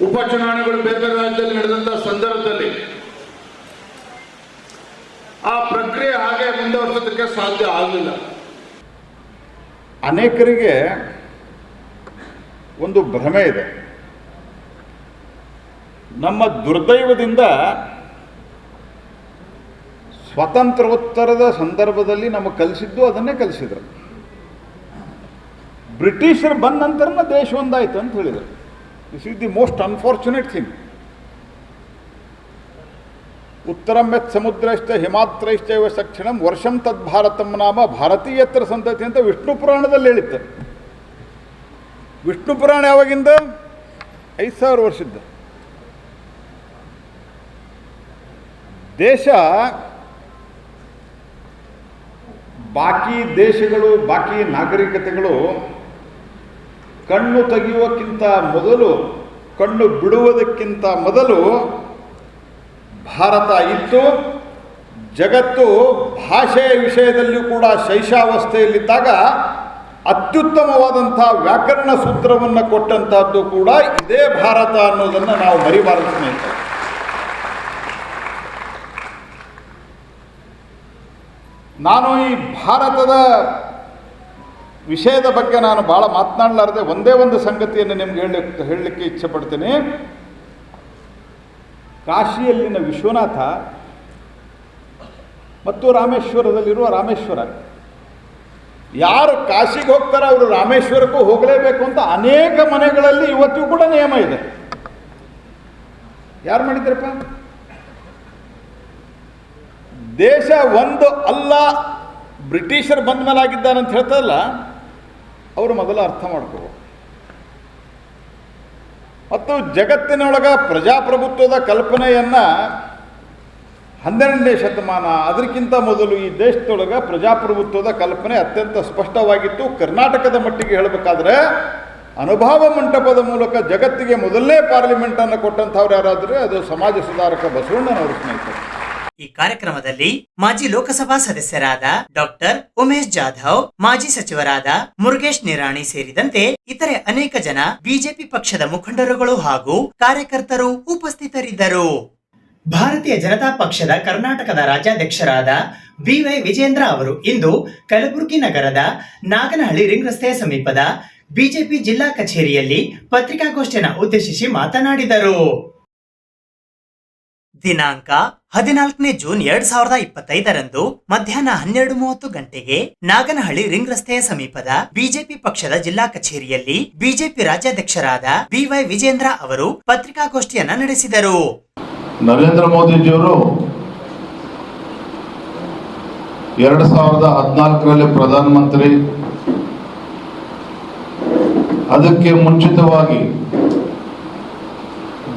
ಉಪಚುನಾವಣೆಗಳು ಬೇರೆ ಬೇರೆ ರಾಜ್ಯದಲ್ಲಿ ನಡೆದಂತಹ ಸಂದರ್ಭದಲ್ಲಿ ಆ ಪ್ರಕ್ರಿಯೆ ಹಾಗೆ ಮುಂದುವರಿಸೋದಕ್ಕೆ ಸಾಧ್ಯ ಆಗಲಿಲ್ಲ. ಅನೇಕರಿಗೆ ಒಂದು ಭ್ರಮೆ ಇದೆ. ನಮ್ಮ ದುರ್ದೈವದಿಂದ ಸ್ವಾತಂತ್ರ್ಯೋತ್ತರದ ಸಂದರ್ಭದಲ್ಲಿ ನಮಗೆ ಕಲಿಸಿದ್ದು ಅದನ್ನೇ ಕಲಿಸಿದ್ರು. ಬ್ರಿಟಿಷರು ಬಂದ ನಂತರನ ದೇಶ ಒಂದಾಯ್ತು ಅಂತ ಹೇಳಿದರು. This is the most unfortunate thing. ಉತ್ತರಂ ಯತ್ ಸಮುದ್ರಶ್ಚ ಹಿಮಾತ್ರೈಶ್ಚ ಸಕ್ಷಣಂ ವರ್ಷಂ ತದ್ ಭಾರತಂ ನಾಮ ಭಾರತೀಯತ್ರ ಸಂತತಿ ಅಂತ ವಿಷ್ಣು ಪುರಾಣದಲ್ಲಿ ಹೇಳಿತ್ತು. ವಿಷ್ಣು ಪುರಾಣ ಯಾವಾಗಿಂದ? 5000 ವರ್ಷದ. ದೇಶ ಬಾಕಿ ದೇಶಗಳು, ಬಾಕಿ ನಾಗರಿಕತೆಗಳು ಕಣ್ಣು ತೆಗೆಯುವಕ್ಕಿಂತ ಮೊದಲು, ಕಣ್ಣು ಬಿಡುವುದಕ್ಕಿಂತ ಮೊದಲು ಭಾರತ ಇತ್ತು. ಜಗತ್ತು ಭಾಷೆಯ ವಿಷಯದಲ್ಲಿಯೂ ಕೂಡ ಶೈಶಾವಸ್ಥೆಯಲ್ಲಿದ್ದಾಗ ಅತ್ಯುತ್ತಮವಾದಂಥ ವ್ಯಾಕರಣ ಸೂತ್ರವನ್ನು ಕೊಟ್ಟಂತಹದ್ದು ಕೂಡ ಇದೇ ಭಾರತ ಅನ್ನೋದನ್ನು ನಾವು ಮರಿಬಾರದು ಸ್ನೇಹಿತರೆ. ನಾನು ಈ ಭಾರತದ ವಿಷಯದ ಬಗ್ಗೆ ನಾನು ಭಾಳ ಮಾತನಾಡಲಾರದೆ ಒಂದೇ ಒಂದು ಸಂಗತಿಯನ್ನು ನಿಮ್ಗೆ ಹೇಳಲಿಕ್ಕೆ ಇಚ್ಛೆ ಪಡ್ತೀನಿ. ಕಾಶಿಯಲ್ಲಿನ ವಿಶ್ವನಾಥ ಮತ್ತು ರಾಮೇಶ್ವರದಲ್ಲಿರುವ ರಾಮೇಶ್ವರ, ಯಾರು ಕಾಶಿಗೆ ಹೋಗ್ತಾರೋ ಅವರು ರಾಮೇಶ್ವರಕ್ಕೂ ಹೋಗಲೇಬೇಕು ಅಂತ ಅನೇಕ ಮನೆಗಳಲ್ಲಿ ಇವತ್ತಿಗೂ ಕೂಡ ನಿಯಮ ಇದೆ. ಯಾರು ಮಾಡಿದ್ರಪ್ಪ? ದೇಶ ಒಂದು ಅಲ್ಲ, ಬ್ರಿಟಿಷರು ಬಂದ ಮೇಲೆ ಆಗಿದ್ದಾನಂತ ಹೇಳ್ತಾರಲ್ಲ, ಅವರು ಮೊದಲು ಅರ್ಥ ಮಾಡ್ಕೋ. ಮತ್ತು ಜಗತ್ತಿನೊಳಗ ಪ್ರಜಾಪ್ರಭುತ್ವದ ಕಲ್ಪನೆಯನ್ನು 12ನೇ ಶತಮಾನ ಅದಕ್ಕಿಂತ ಮೊದಲು ಈ ದೇಶದೊಳಗೆ ಪ್ರಜಾಪ್ರಭುತ್ವದ ಕಲ್ಪನೆ ಅತ್ಯಂತ ಸ್ಪಷ್ಟವಾಗಿತ್ತು. ಕರ್ನಾಟಕದ ಮಟ್ಟಿಗೆ ಹೇಳಬೇಕಾದ್ರೆ ಅನುಭವ ಮಂಟಪದ ಮೂಲಕ ಜಗತ್ತಿಗೆ ಮೊದಲನೇ ಪಾರ್ಲಿಮೆಂಟನ್ನು ಕೊಟ್ಟಂಥವ್ರು ಯಾರಾದರೆ ಅದು ಸಮಾಜ ಸುಧಾರಕ ಬಸವಣ್ಣನವರು ಸ್ನೇಹಿತರು. ಈ ಕಾರ್ಯಕ್ರಮದಲ್ಲಿ ಮಾಜಿ ಲೋಕಸಭಾ ಸದಸ್ಯರಾದ ಡಾಕ್ಟರ್ ಉಮೇಶ್ ಜಾಧವ್, ಮಾಜಿ ಸಚಿವರಾದ ಮುರುಗೇಶ್ ನಿರಾಣಿ ಸೇರಿದಂತೆ ಇತರೆ ಅನೇಕ ಜನ ಬಿಜೆಪಿ ಪಕ್ಷದ ಮುಖಂಡರುಗಳು ಹಾಗೂ ಕಾರ್ಯಕರ್ತರು ಉಪಸ್ಥಿತರಿದ್ದರು. ಭಾರತೀಯ ಜನತಾ ಪಕ್ಷದ ಕರ್ನಾಟಕದ ರಾಜ್ಯಾಧ್ಯಕ್ಷರಾದ ಬಿವೈ ವಿಜೇಂದ್ರ ಅವರು ಇಂದು ಕಲಬುರಗಿ ನಗರದ ನಾಗನಹಳ್ಳಿ ರಿಂಗ್ ರಸ್ತೆಯ ಸಮೀಪದ ಬಿಜೆಪಿ ಜಿಲ್ಲಾ ಕಚೇರಿಯಲ್ಲಿ ಪತ್ರಿಕಾಗೋಷ್ಠಿಯನ್ನು ಉದ್ದೇಶಿಸಿ ಮಾತನಾಡಿದರು. ದಿನಾಂಕ 14 ಜೂನ್ 2025ರಂದು ಮಧ್ಯಾಹ್ನ 12:30 ಗಂಟೆಗೆ ನಾಗನಹಳ್ಳಿ ರಿಂಗ್ ರಸ್ತೆಯ ಸಮೀಪದ ಬಿಜೆಪಿ ಪಕ್ಷದ ಜಿಲ್ಲಾ ಕಚೇರಿಯಲ್ಲಿ ಬಿಜೆಪಿ ರಾಜ್ಯಾಧ್ಯಕ್ಷರಾದ ಬಿವೈ ವಿಜೇಂದ್ರ ಅವರು ಪತ್ರಿಕಾಗೋಷ್ಠಿಯನ್ನ ನಡೆಸಿದರು. ನರೇಂದ್ರ ಮೋದಿಜಿಯವರು 2014ರಲ್ಲಿ ಪ್ರಧಾನಮಂತ್ರಿ, ಅದಕ್ಕೆ ಮುಂಚಿತವಾಗಿ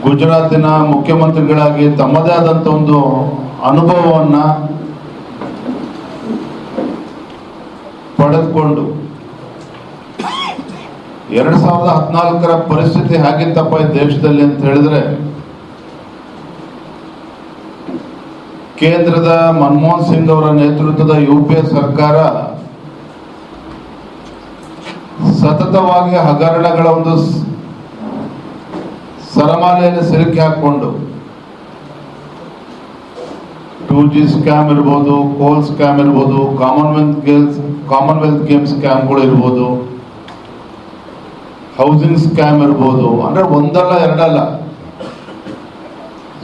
ಗುಜರಾತಿನ ಮುಖ್ಯಮಂತ್ರಿಗಳಾಗಿ ತಮ್ಮದೇ ಆದಂಥ ಒಂದು ಅನುಭವವನ್ನು ಪಡೆದುಕೊಂಡು 2014ರ ಪರಿಸ್ಥಿತಿ ಹೇಗಿತ್ತಪ್ಪ ಈ ದೇಶದಲ್ಲಿ ಅಂತ ಹೇಳಿದ್ರೆ, ಕೇಂದ್ರದ ಮನಮೋಹನ್ ಸಿಂಗ್ ಅವರ ನೇತೃತ್ವದ UPA ಸರ್ಕಾರ ಸತತವಾಗಿ ಹಗರಣಗಳ ಒಂದು ಸರಮಾಲೆಯಲ್ಲಿ ಸಿಲುಕಿ ಹಾಕೊಂಡು 2G ಸ್ಕ್ಯಾಮ್ ಇರ್ಬೋದು, ಕೋಲ್ ಸ್ಕ್ಯಾಮ್ ಇರ್ಬೋದು, ಕಾಮನ್ವೆಲ್ತ್ ಗೇಮ್ಸ್ ಸ್ಕ್ಯಾಮ್ಗಳು ಇರ್ಬೋದು, ಹೌಸಿಂಗ್ ಸ್ಕ್ಯಾಮ್ ಇರ್ಬೋದು, ಅಂದ್ರೆ ಒಂದಲ್ಲ ಎರಡಲ್ಲ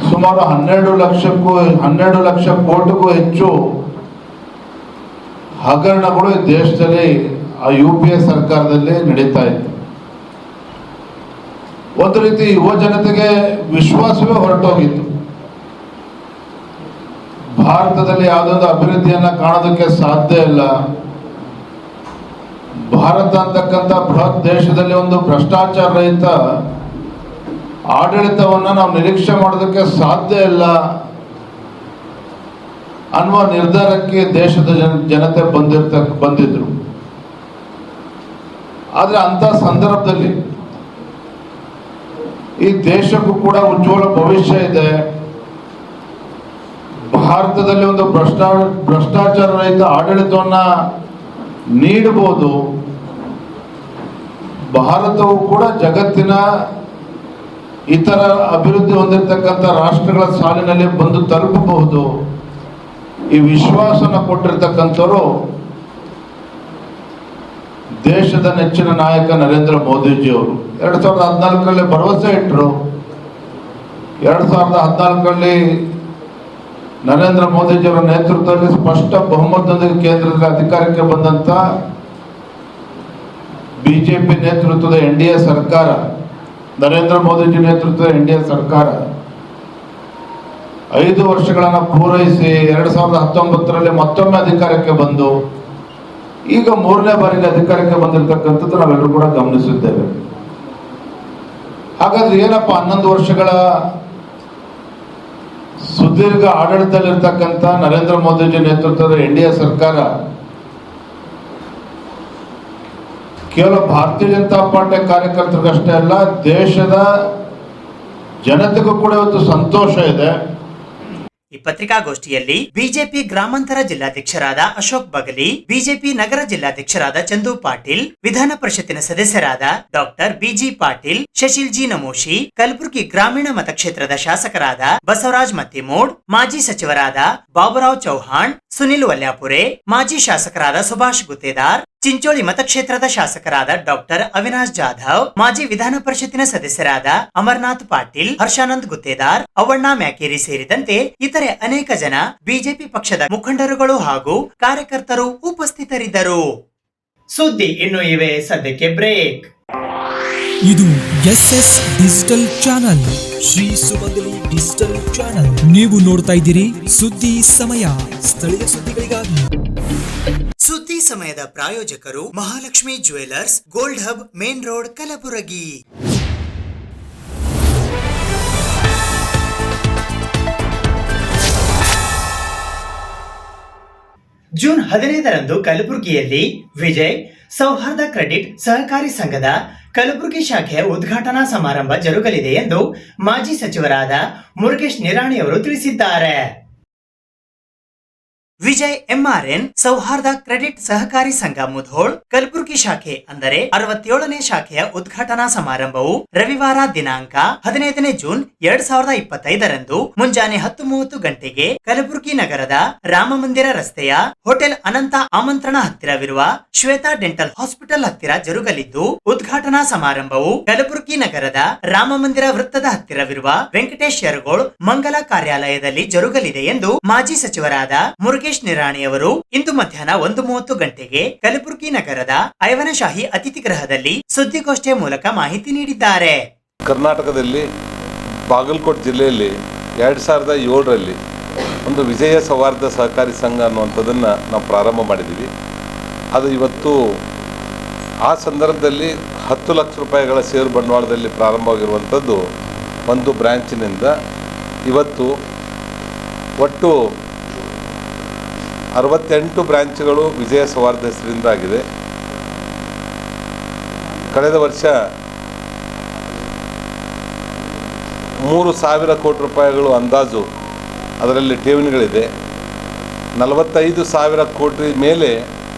ಸುಮಾರು 12 ಲಕ್ಷ ಕೋಟಿಗೂ ಹೆಚ್ಚು ಹಗರಣಗಳು ಈ ದೇಶದಲ್ಲಿ ಆ UPA ಸರ್ಕಾರದಲ್ಲಿ ನಡೀತಾ ಇತ್ತು. ಒಂದು ರೀತಿ ಯುವ ಜನತೆಗೆ ವಿಶ್ವಾಸವೇ ಹೊರಟೋಗಿತ್ತು. ಭಾರತದಲ್ಲಿ ಯಾವುದೊಂದು ಅಭಿವೃದ್ಧಿಯನ್ನ ಕಾಣೋದಕ್ಕೆ ಸಾಧ್ಯ ಇಲ್ಲ, ಭಾರತ ಅಂತಕ್ಕಂಥ ಬೃಹತ್ ದೇಶದಲ್ಲಿ ಒಂದು ಭ್ರಷ್ಟಾಚಾರ ರಹಿತ ಆಡಳಿತವನ್ನ ನಾವು ನಿರೀಕ್ಷೆ ಮಾಡೋದಕ್ಕೆ ಸಾಧ್ಯ ಇಲ್ಲ ಅನ್ನುವ ನಿರ್ಧಾರಕ್ಕೆ ದೇಶದ ಜನತೆ ಬಂದಿದ್ರು. ಆದ್ರೆ ಅಂತ ಸಂದರ್ಭದಲ್ಲಿ ಈ ದೇಶಕ್ಕೂ ಕೂಡ ಉಜ್ವಲ ಭವಿಷ್ಯ ಇದೆ. ಭಾರತದಲ್ಲಿ ಒಂದು ಭ್ರಷ್ಟಾಚಾರ ರಹಿತ ಆಡಳಿತವನ್ನ ನೀಡಬಹುದು. ಭಾರತವು ಕೂಡ ಜಗತ್ತಿನ ಇತರ ಅಭಿವೃದ್ಧಿ ಹೊಂದಿರತಕ್ಕಂಥ ರಾಷ್ಟ್ರಗಳ ಸಾಲಿನಲ್ಲಿ ಬಂದು ತಲುಪಬಹುದು. ಈ ವಿಶ್ವಾಸನ ಕೊಟ್ಟಿರ್ತಕ್ಕಂಥವರು ದೇಶದ ನೆಚ್ಚಿನ ನಾಯಕ ನರೇಂದ್ರ ಮೋದಿಜಿ ಅವರು 2014ರಲ್ಲಿ ಭರವಸೆ ಇಟ್ಟರು. 2014ರಲ್ಲಿ ನರೇಂದ್ರ ಮೋದಿಜಿಯವರ ನೇತೃತ್ವದಲ್ಲಿ ಸ್ಪಷ್ಟ ಬಹುಮತದೊಂದಿಗೆ ಕೇಂದ್ರದಲ್ಲಿ ಅಧಿಕಾರಕ್ಕೆ ಬಂದಂತ ಬಿಜೆಪಿ ನೇತೃತ್ವದ NDA ಸರ್ಕಾರ, ನರೇಂದ್ರ ಮೋದಿಜಿ ನೇತೃತ್ವದ NDA ಸರ್ಕಾರ 5 ವರ್ಷಗಳನ್ನು ಪೂರೈಸಿ 2019ರಲ್ಲಿ ಮತ್ತೊಮ್ಮೆ ಅಧಿಕಾರಕ್ಕೆ ಬಂದು ಈಗ 3ನೇ ಬಾರಿಗೆ ಅಧಿಕಾರಕ್ಕೆ ಬಂದಿರತಕ್ಕಂಥದ್ದು ನಾವೆಲ್ಲರೂ ಕೂಡ ಗಮನಿಸಿದ್ದೇವೆ. ಹಾಗಾದ್ರೆ ಏನಪ್ಪ 11 ವರ್ಷಗಳ ಸುದೀರ್ಘ ಆಡಳಿತದಲ್ಲಿರ್ತಕ್ಕಂಥ ನರೇಂದ್ರ ಮೋದಿಜಿ ನೇತೃತ್ವದ NDA ಸರ್ಕಾರ ಕೇವಲ ಭಾರತೀಯ ಜನತಾ ಪಾರ್ಟಿ ಕಾರ್ಯಕರ್ತರಿಗಷ್ಟೇ ಅಲ್ಲ, ದೇಶದ ಜನತೆಗೂ ಕೂಡ ಇವತ್ತು ಸಂತೋಷ ಇದೆ. ಈ ಪತ್ರಿಕಾಗೋಷ್ಠಿಯಲ್ಲಿ ಬಿಜೆಪಿ ಗ್ರಾಮಾಂತರ ಜಿಲ್ಲಾಧ್ಯಕ್ಷರಾದ ಅಶೋಕ್ ಬಗಲಿ, ಬಿಜೆಪಿ ನಗರ ಜಿಲ್ಲಾಧ್ಯಕ್ಷರಾದ ಚಂದು ಪಾಟೀಲ್, ವಿಧಾನ ಪರಿಷತ್ತಿನ ಸದಸ್ಯರಾದ doctor BG Patil, Shashil G Namoshi, Kalaburagi ಗ್ರಾಮೀಣ ಮತಕ್ಷೇತ್ರದ ಶಾಸಕರಾದ ಬಸವರಾಜ್ ಮತ್ತಿಮೂಡ್, ಮಾಜಿ ಸಚಿವರಾದ ಬಾಬುರಾವ್ ಚೌಹಾಣ್, ಸುನಿಲ್ ವಲ್ಯಾಪುರೆ, ಮಾಜಿ ಶಾಸಕರಾದ ಸುಭಾಷ್ ಗುತ್ತೇದಾರ್, ಚಿಂಚೋಳಿ ಮತಕ್ಷೇತ್ರದ ಶಾಸಕರಾದ ಡಾಕ್ಟರ್ ಅವಿನಾಶ್ ಜಾಧವ್, ಮಾಜಿ ವಿಧಾನ ಪರಿಷತ್ತಿನ ಸದಸ್ಯರಾದ ಅಮರನಾಥ್ ಪಾಟೀಲ್, ಹರ್ಷಾನಂದ್ ಗುತ್ತೇದಾರ್, ಅವಣ್ಣ ಮ್ಯಾಕೇರಿ ಸೇರಿದಂತೆ ಇತರೆ ಅನೇಕ ಜನ ಬಿಜೆಪಿ ಪಕ್ಷದ ಮುಖಂಡರುಗಳು ಹಾಗೂ ಕಾರ್ಯಕರ್ತರು ಉಪಸ್ಥಿತರಿದ್ದರು. ಸುದ್ದಿ ಇನ್ನು ಇವೆ, ಸದ್ಯಕ್ಕೆ ಬ್ರೇಕ್. ಇದು SS ಡಿಜಿಟಲ್ ಚಾನಲ್, ಶ್ರೀ ಸುಮಂಗಲಿ ಡಿಜಿಟಲ್ ಚಾನಲ್. ನೀವು ನೋಡ್ತಾ ಇದ್ದೀರಿ ಸುದ್ದಿ ಸಮಯ, ಸ್ಥಳೀಯ ಸುದ್ದಿಗಳಿಗಾಗಿ. ಸುದ್ದಿ ಸಮಯದ ಪ್ರಾಯೋಜಕರು Mahalakshmi jewellers, gold hub, main road, Kalaburagi. June 15ರಂದು ಕಲಬುರಗಿಯಲ್ಲಿ ವಿಜಯ್ ಸೌಹಾರ್ದ ಕ್ರೆಡಿಟ್ ಸಹಕಾರಿ ಸಂಘದ ಕಲಬುರಗಿ ಶಾಖೆಯ ಉದ್ಘಾಟನಾ ಸಮಾರಂಭ ಜರುಗಲಿದೆ ಎಂದು ಮಾಜಿ ಸಚಿವರಾದ ಮುರುಗೇಶ್ ನಿರಾಣಿಯವರು ತಿಳಿಸಿದ್ದಾರೆ. ವಿಜಯ್ ಎಂಆರ್ಎನ್ ಸೌಹಾರ್ದ ಕ್ರೆಡಿಟ್ ಸಹಕಾರಿ ಸಂಘ ಮುಧೋಳ್ ಕಲಬುರಗಿ ಶಾಖೆ ಅಂದರೆ 67ನೇ ಶಾಖೆಯ ಉದ್ಘಾಟನಾ ಸಮಾರಂಭವು ರವಿವಾರ ದಿನಾಂಕ 15ನೇ ಜೂನ್ 2025ರಂದು ಮುಂಜಾನೆ 10:30 ಗಂಟೆಗೆ ಕಲಬುರಗಿ ನಗರದ ರಾಮಮಂದಿರ ರಸ್ತೆಯ ಹೋಟೆಲ್ ಅನಂತ ಆಮಂತ್ರಣ ಹತ್ತಿರವಿರುವ ಶ್ವೇತಾ ಡೆಂಟಲ್ ಹಾಸ್ಪಿಟಲ್ ಹತ್ತಿರ ಜರುಗಲಿದ್ದು, ಉದ್ಘಾಟನಾ ಸಮಾರಂಭವು ಕಲಬುರಗಿ ನಗರದ ರಾಮಮಂದಿರ ವೃತ್ತದ ಹತ್ತಿರವಿರುವ ವೆಂಕಟೇಶ್ ಯರಗೋಳ್ ಮಂಗಲ ಕಾರ್ಯಾಲಯದಲ್ಲಿ ಜರುಗಲಿದೆ ಎಂದು ಮಾಜಿ ಸಚಿವರಾದ ಮುರುಗೇಶ್ ನಿರಾಣಿಯವರು ಇಂದು ಮಧ್ಯಾಹ್ನ 1:30 ಗಂಟೆಗೆ ಕಲಬುರಗಿ ನಗರದ ಐವನಶಾಹಿ ಅತಿಥಿ ಗೃಹದಲ್ಲಿ ಸುದ್ದಿಗೋಷ್ಠಿಯ ಮೂಲಕ ಮಾಹಿತಿ ನೀಡಿದ್ದಾರೆ. ಕರ್ನಾಟಕದಲ್ಲಿ ಬಾಗಲಕೋಟೆ ಜಿಲ್ಲೆಯಲ್ಲಿ 2007ರಲ್ಲಿ ಒಂದು ವಿಜಯ ಸೌಹಾರ್ದ ಸಹಕಾರಿ ಸಂಘ ಅನ್ನುವಂಥದ್ದನ್ನು ನಾವು ಪ್ರಾರಂಭ ಮಾಡಿದ್ದೀವಿ. ಅದು ಇವತ್ತು ಆ ಸಂದರ್ಭದಲ್ಲಿ 10 ಲಕ್ಷ ರೂಪಾಯಿಗಳ ಷೇರು ಬಂಡವಾಳದಲ್ಲಿ ಪ್ರಾರಂಭವಾಗಿರುವಂಥದ್ದು ಒಂದು ಬ್ರ್ಯಾಂಚಿನಿಂದ ಇವತ್ತು ಒಟ್ಟು 68 ಬ್ರ್ಯಾಂಚ್ಗಳು ವಿಜಯ ಸೌಹಾರ್ದ ಹೆಸರಿಂದ ಆಗಿದೆ. ಕಳೆದ ವರ್ಷ 3,000 ಕೋಟಿ ರೂಪಾಯಿಗಳು ಅಂದಾಜು ಅದರಲ್ಲಿ ಠೇವಣಿಗಳಿದೆ. 45,000 ಕೋಟಿ ಮೇಲೆ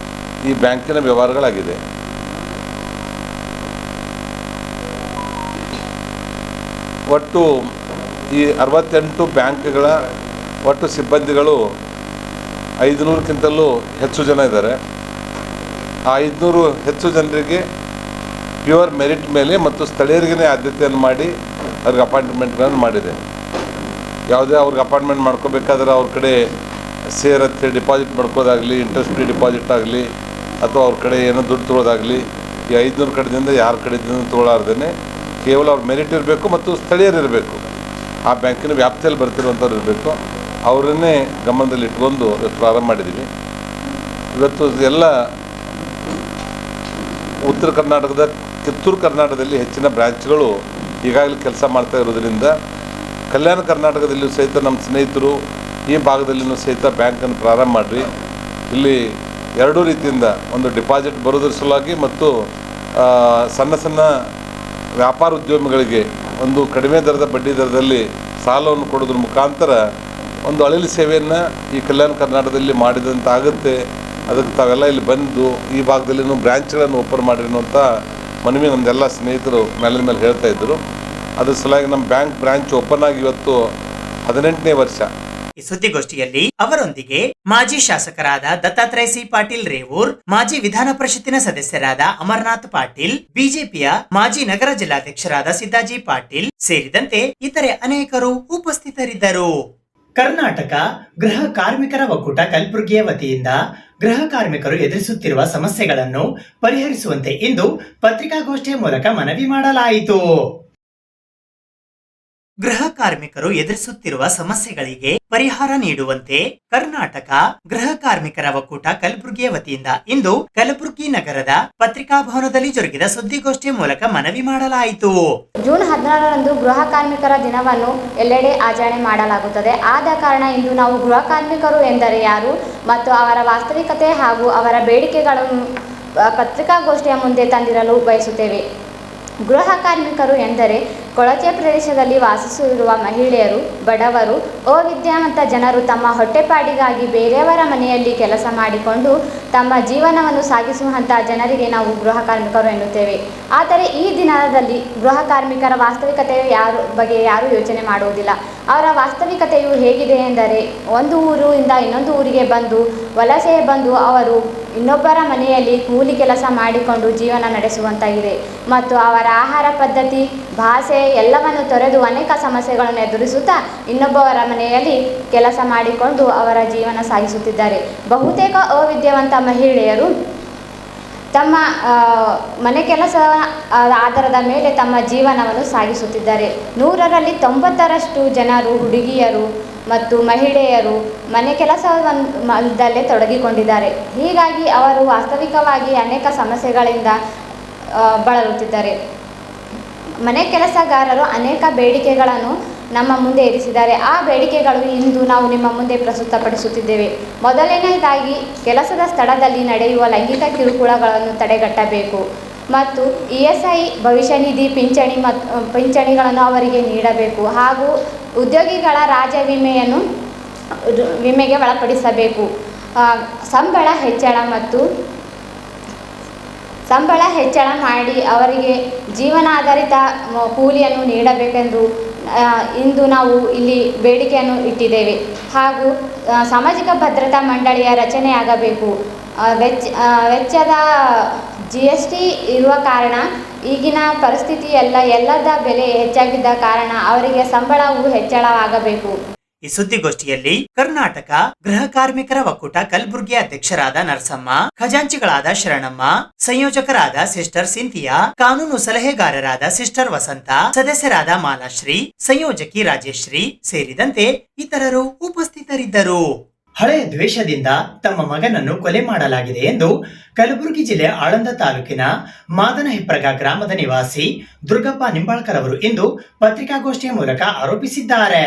ಈ ಬ್ಯಾಂಕಿನ ವ್ಯವಹಾರಗಳಾಗಿದೆ. ಒಟ್ಟು ಈ 68 ಬ್ಯಾಂಕ್ಗಳ ಒಟ್ಟು ಸಿಬ್ಬಂದಿಗಳು 500ಕ್ಕಿಂತಲೂ ಹೆಚ್ಚು ಜನ ಇದ್ದಾರೆ. ಆ 500 ಹೆಚ್ಚು ಜನರಿಗೆ ಪ್ಯೂರ್ ಮೆರಿಟ್ ಮೇಲೆ ಮತ್ತು ಸ್ಥಳೀಯರಿಗೆ ಆದ್ಯತೆಯನ್ನು ಮಾಡಿ ಅವ್ರಿಗೆ ಅಪಾಯಿಂಟ್ಮೆಂಟ್ಗಳನ್ನು ಮಾಡಿದೆ. ಯಾವುದೇ ಅವ್ರಿಗೆ ಅಪಾಯಿಂಟ್ಮೆಂಟ್ ಮಾಡ್ಕೋಬೇಕಾದ್ರೆ ಅವ್ರ ಕಡೆ ಸೇರ್ ಹತ್ತಿ ಡಿಪಾಸಿಟ್ ಮಾಡ್ಕೋದಾಗಲಿ, ಇಂಟ್ರೆಸ್ಟ್ ಫ್ರೀ ಡಿಪಾಸಿಟ್ ಆಗಲಿ ಅಥವಾ ಅವ್ರ ಕಡೆ ಏನೋ ದುಡ್ಡು ತೊಗೊಳೋದಾಗಲಿ ಈ 500 ಕಡೆಯಿಂದ ಯಾರ ಕಡೆಯಿಂದ ತೊಗೊಳಾರ್ದೇ ಕೇವಲ ಅವ್ರ ಮೆರಿಟ್ ಇರಬೇಕು ಮತ್ತು ಸ್ಥಳೀಯರು ಇರಬೇಕು, ಆ ಬ್ಯಾಂಕಿನ ವ್ಯಾಪ್ತಿಯಲ್ಲಿ ಬರ್ತಿರುವಂಥವ್ರು ಇರಬೇಕು. ಅವರನ್ನೇ ಗಮನದಲ್ಲಿ ಇಟ್ಕೊಂಡು ಪ್ರಾರಂಭ ಮಾಡಿದ್ದೀವಿ. ಇವತ್ತು ಎಲ್ಲ ಉತ್ತರ ಕರ್ನಾಟಕದ ಕಿತ್ತೂರು ಕರ್ನಾಟಕದಲ್ಲಿ ಹೆಚ್ಚಿನ ಬ್ರ್ಯಾಂಚ್ಗಳು ಈಗಾಗಲೇ ಕೆಲಸ ಮಾಡ್ತಾ ಇರೋದ್ರಿಂದ ಕಲ್ಯಾಣ ಕರ್ನಾಟಕದಲ್ಲೂ ಸಹಿತ ನಮ್ಮ ಸ್ನೇಹಿತರು ಈ ಭಾಗದಲ್ಲಿನೂ ಸಹಿತ ಬ್ಯಾಂಕನ್ನು ಪ್ರಾರಂಭ ಮಾಡಿರಿ. ಇಲ್ಲಿ ಎರಡೂ ರೀತಿಯಿಂದ ಒಂದು ಡಿಪಾಸಿಟ್ ಬರೋದ್ರ ಸಲುವಾಗಿ ಮತ್ತು ಸಣ್ಣ ಸಣ್ಣ ವ್ಯಾಪಾರ ಉದ್ಯಮಿಗಳಿಗೆ ಒಂದು ಕಡಿಮೆ ದರದ ಬಡ್ಡಿ ದರದಲ್ಲಿ ಸಾಲವನ್ನು ಕೊಡೋದ್ರ ಮುಖಾಂತರ ಒಂದು ಅಳಿಲು ಸೇವೆಯನ್ನು ಈ ಕಲ್ಯಾಣ ಕರ್ನಾಟಕದಲ್ಲಿ ಮಾಡಿದಂಥ ಆಗುತ್ತೆ. ಅದಕ್ಕೆ ತಾವೆಲ್ಲ ಇಲ್ಲಿ ಬಂದು ಈ ಭಾಗದಲ್ಲಿನೂ ಬ್ರ್ಯಾಂಚ್ಗಳನ್ನು ಓಪನ್ ಮಾಡಿರಿ ಅಂತ ಮನವಿ ನಮ್ಮದೆಲ್ಲ ಸ್ನೇಹಿತರು ಮೇಲಿನ ಮೇಲೆ ಹೇಳ್ತಾ ಇದ್ದರು. ಅದ್ರ ಸಲುವಾಗಿ ನಮ್ಮ ಬ್ರಾಂಚ್ ಓಪನ್ ಆಗಿ ಇವತ್ತು 18ನೇ ವರ್ಷ. ಈ ಸುದ್ದಿಗೋಷ್ಠಿಯಲ್ಲಿ ಅವರೊಂದಿಗೆ ಮಾಜಿ ಶಾಸಕರಾದ ದತ್ತಾತ್ರೇಯ ಸಿ ಪಾಟೀಲ್ ರೇವೂರ್, ಮಾಜಿ ವಿಧಾನ ಪರಿಷತ್ತಿನ ಸದಸ್ಯರಾದ ಅಮರನಾಥ್ ಪಾಟೀಲ್, ಬಿಜೆಪಿಯ ಮಾಜಿ ನಗರ ಜಿಲ್ಲಾಧ್ಯಕ್ಷರಾದ ಸಿದ್ದಾಜಿ ಪಾಟೀಲ್ ಸೇರಿದಂತೆ ಇತರೆ ಅನೇಕರು ಉಪಸ್ಥಿತರಿದ್ದರು. ಕರ್ನಾಟಕ ಗೃಹ ಕಾರ್ಮಿಕರ ಒಕ್ಕೂಟ ಕಲಬುರಗಿಯ ವತಿಯಿಂದ ಗೃಹ ಕಾರ್ಮಿಕರು ಎದುರಿಸುತ್ತಿರುವ ಸಮಸ್ಯೆಗಳನ್ನು ಪರಿಹರಿಸುವಂತೆ ಇಂದು ಪತ್ರಿಕಾಗೋಷ್ಠಿಯ ಮೂಲಕ ಮನವಿ ಮಾಡಲಾಯಿತು. ಗೃಹ ಕಾರ್ಮಿಕರು ಎದುರಿಸುತ್ತಿರುವ ಸಮಸ್ಯೆಗಳಿಗೆ ಪರಿಹಾರ ನೀಡುವಂತೆ ಕರ್ನಾಟಕ ಗೃಹ ಕಾರ್ಮಿಕರ ಒಕ್ಕೂಟ ಕಲಬುರಗಿಯ ವತಿಯಿಂದ ಇಂದು ಕಲಬುರಗಿ ನಗರದ ಪತ್ರಿಕಾ ಭವನದಲ್ಲಿ ಜರುಗಿದ ಸುದ್ದಿಗೋಷ್ಠಿಯ ಮೂಲಕ ಮನವಿ ಮಾಡಲಾಯಿತು. ಜೂನ್ 16ರಂದು ಗೃಹ ಕಾರ್ಮಿಕರ ದಿನವನ್ನು ಎಲ್ಲೆಡೆ ಆಚರಣೆ ಮಾಡಲಾಗುತ್ತದೆ. ಆದ ಕಾರಣ ಇಂದು ನಾವು ಗೃಹ ಕಾರ್ಮಿಕರು ಎಂದರೆ ಯಾರು ಮತ್ತು ಅವರ ವಾಸ್ತವಿಕತೆ ಹಾಗೂ ಅವರ ಬೇಡಿಕೆಗಳನ್ನು ಪತ್ರಿಕಾಗೋಷ್ಠಿಯ ಮುಂದೆ ತಂದಿರಲು ಬಯಸುತ್ತೇವೆ. ಗೃಹ ಕಾರ್ಮಿಕರು ಎಂದರೆ ಕೊಳಚೆ ಪ್ರದೇಶದಲ್ಲಿ ವಾಸಿಸುತ್ತಿರುವ ಮಹಿಳೆಯರು, ಬಡವರು, ಅವಿದ್ಯಾವಂತ ಜನರು ತಮ್ಮ ಹೊಟ್ಟೆಪಾಡಿಗಾಗಿ ಬೇರೆಯವರ ಮನೆಯಲ್ಲಿ ಕೆಲಸ ಮಾಡಿಕೊಂಡು ತಮ್ಮ ಜೀವನವನ್ನು ಸಾಗಿಸುವಂಥ ಜನರಿಗೆ ನಾವು ಗೃಹ ಕಾರ್ಮಿಕರು ಎನ್ನುತ್ತೇವೆ. ಆದರೆ ಈ ದಿನದಲ್ಲಿ ಗೃಹ ಕಾರ್ಮಿಕರ ವಾಸ್ತವಿಕತೆಯು ಬಗ್ಗೆ ಯಾರೂ ಯೋಚನೆ ಮಾಡುವುದಿಲ್ಲ. ಅವರ ವಾಸ್ತವಿಕತೆಯು ಹೇಗಿದೆ ಎಂದರೆ ಒಂದು ಊರಿಂದ ಇನ್ನೊಂದು ಊರಿಗೆ ಬಂದು ವಲಸೆ ಬಂದು ಅವರು ಇನ್ನೊಬ್ಬರ ಮನೆಯಲ್ಲಿ ಕೂಲಿ ಕೆಲಸ ಮಾಡಿಕೊಂಡು ಜೀವನ ನಡೆಸುವಂತಾಗಿದೆ ಮತ್ತು ಅವರ ಆಹಾರ ಪದ್ಧತಿ, ಭಾಷೆ ಎಲ್ಲವನ್ನು ತೊರೆದು ಅನೇಕ ಸಮಸ್ಯೆಗಳನ್ನು ಎದುರಿಸುತ್ತಾ ಇನ್ನೊಬ್ಬವರ ಮನೆಯಲ್ಲಿ ಕೆಲಸ ಮಾಡಿಕೊಂಡು ಅವರ ಜೀವನ ಸಾಗಿಸುತ್ತಿದ್ದಾರೆ. ಬಹುತೇಕ ಅವಿದ್ಯಾವಂತ ಮಹಿಳೆಯರು ತಮ್ಮ ಮನೆ ಕೆಲಸ ಆಧಾರದ ಮೇಲೆ ತಮ್ಮ ಜೀವನವನ್ನು ಸಾಗಿಸುತ್ತಿದ್ದಾರೆ. 100ರಲ್ಲಿ 90ರಷ್ಟು ಜನರು ಹುಡುಗಿಯರು ಮತ್ತು ಮಹಿಳೆಯರು ಮನೆ ಕೆಲಸದಲ್ಲೇ ತೊಡಗಿಕೊಂಡಿದ್ದಾರೆ. ಹೀಗಾಗಿ ಅವರು ವಾಸ್ತವಿಕವಾಗಿ ಅನೇಕ ಸಮಸ್ಯೆಗಳಿಂದ ಬಳಲುತ್ತಿದ್ದಾರೆ. ಮನೆ ಕೆಲಸಗಾರರು ಅನೇಕ ಬೇಡಿಕೆಗಳನ್ನು ನಮ್ಮ ಮುಂದೆ ಇರಿಸಿದ್ದಾರೆ. ಆ ಬೇಡಿಕೆಗಳು ಇಂದು ನಾವು ನಿಮ್ಮ ಮುಂದೆ ಪ್ರಸ್ತುತಪಡಿಸುತ್ತಿದ್ದೇವೆ. ಮೊದಲನೆಯದಾಗಿ, ಕೆಲಸದ ಸ್ಥಳದಲ್ಲಿ ನಡೆಯುವ ಲೈಂಗಿಕ ಕಿರುಕುಳಗಳನ್ನು ತಡೆಗಟ್ಟಬೇಕು ಮತ್ತು ESI ಭವಿಷ್ಯ ನಿಧಿ ಪಿಂಚಣಿಗಳನ್ನು ಅವರಿಗೆ ನೀಡಬೇಕು ಹಾಗೂ ಉದ್ಯೋಗಿಗಳ ರಾಜ್ಯ ವಿಮೆಗೆ ಒಳಪಡಿಸಬೇಕು. ಸಂಬಳ ಹೆಚ್ಚಳ ಮಾಡಿ ಅವರಿಗೆ ಜೀವನಾಧಾರಿತ ಕೂಲಿಯನ್ನು ನೀಡಬೇಕೆಂದು ಇಂದು ನಾವು ಇಲ್ಲಿ ಬೇಡಿಕೆಯನ್ನು ಇಟ್ಟಿದ್ದೇವೆ. ಹಾಗೂ ಸಾಮಾಜಿಕ ಭದ್ರತಾ ಮಂಡಳಿಯ ರಚನೆಯಾಗಬೇಕು. ವೆಚ್ಚದ GST ಇರುವ ಕಾರಣ ಈಗಿನ ಪರಿಸ್ಥಿತಿ ಎಲ್ಲದ ಬೆಲೆ ಹೆಚ್ಚಾಗಿದ್ದ ಕಾರಣ ಅವರಿಗೆ ಸಂಬಳವು ಹೆಚ್ಚಳವಾಗಬೇಕು. ಈ ಸುದ್ದಿಗೋಷ್ಠಿಯಲ್ಲಿ ಕರ್ನಾಟಕ ಗೃಹ ಕಾರ್ಮಿಕರ ಒಕ್ಕೂಟ ಕಲಬುರಗಿ ಅಧ್ಯಕ್ಷರಾದ ನರಸಮ್ಮ, ಖಜಾಂಚಿಗಳಾದ ಶರಣಮ್ಮ, ಸಂಯೋಜಕರಾದ ಸಿಸ್ಟರ್ ಸಿಂಥಿಯಾ, ಕಾನೂನು ಸಲಹೆಗಾರರಾದ ಸಿಸ್ಟರ್ ವಸಂತ, ಸದಸ್ಯರಾದ ಮಾಲಾಶ್ರೀ, ಸಂಯೋಜಕಿ ರಾಜೇಶ್ರೀ ಸೇರಿದಂತೆ ಇತರರು ಉಪಸ್ಥಿತರಿದ್ದರು. ಹಳೆಯ ದ್ವೇಷದಿಂದ ತಮ್ಮ ಮಗನನ್ನು ಕೊಲೆ ಮಾಡಲಾಗಿದೆ ಎಂದು ಕಲಬುರಗಿ ಜಿಲ್ಲೆ ಆಳಂದ ತಾಲೂಕಿನ ಮಾದನಹಿಪ್ಪರಗ ಗ್ರಾಮದ ನಿವಾಸಿ ದುರ್ಗಪ್ಪ ನಿಂಬಾಳ್ಕರ್ ಅವರು ಇಂದು ಪತ್ರಿಕಾಗೋಷ್ಠಿಯ ಮೂಲಕ ಆರೋಪಿಸಿದ್ದಾರೆ.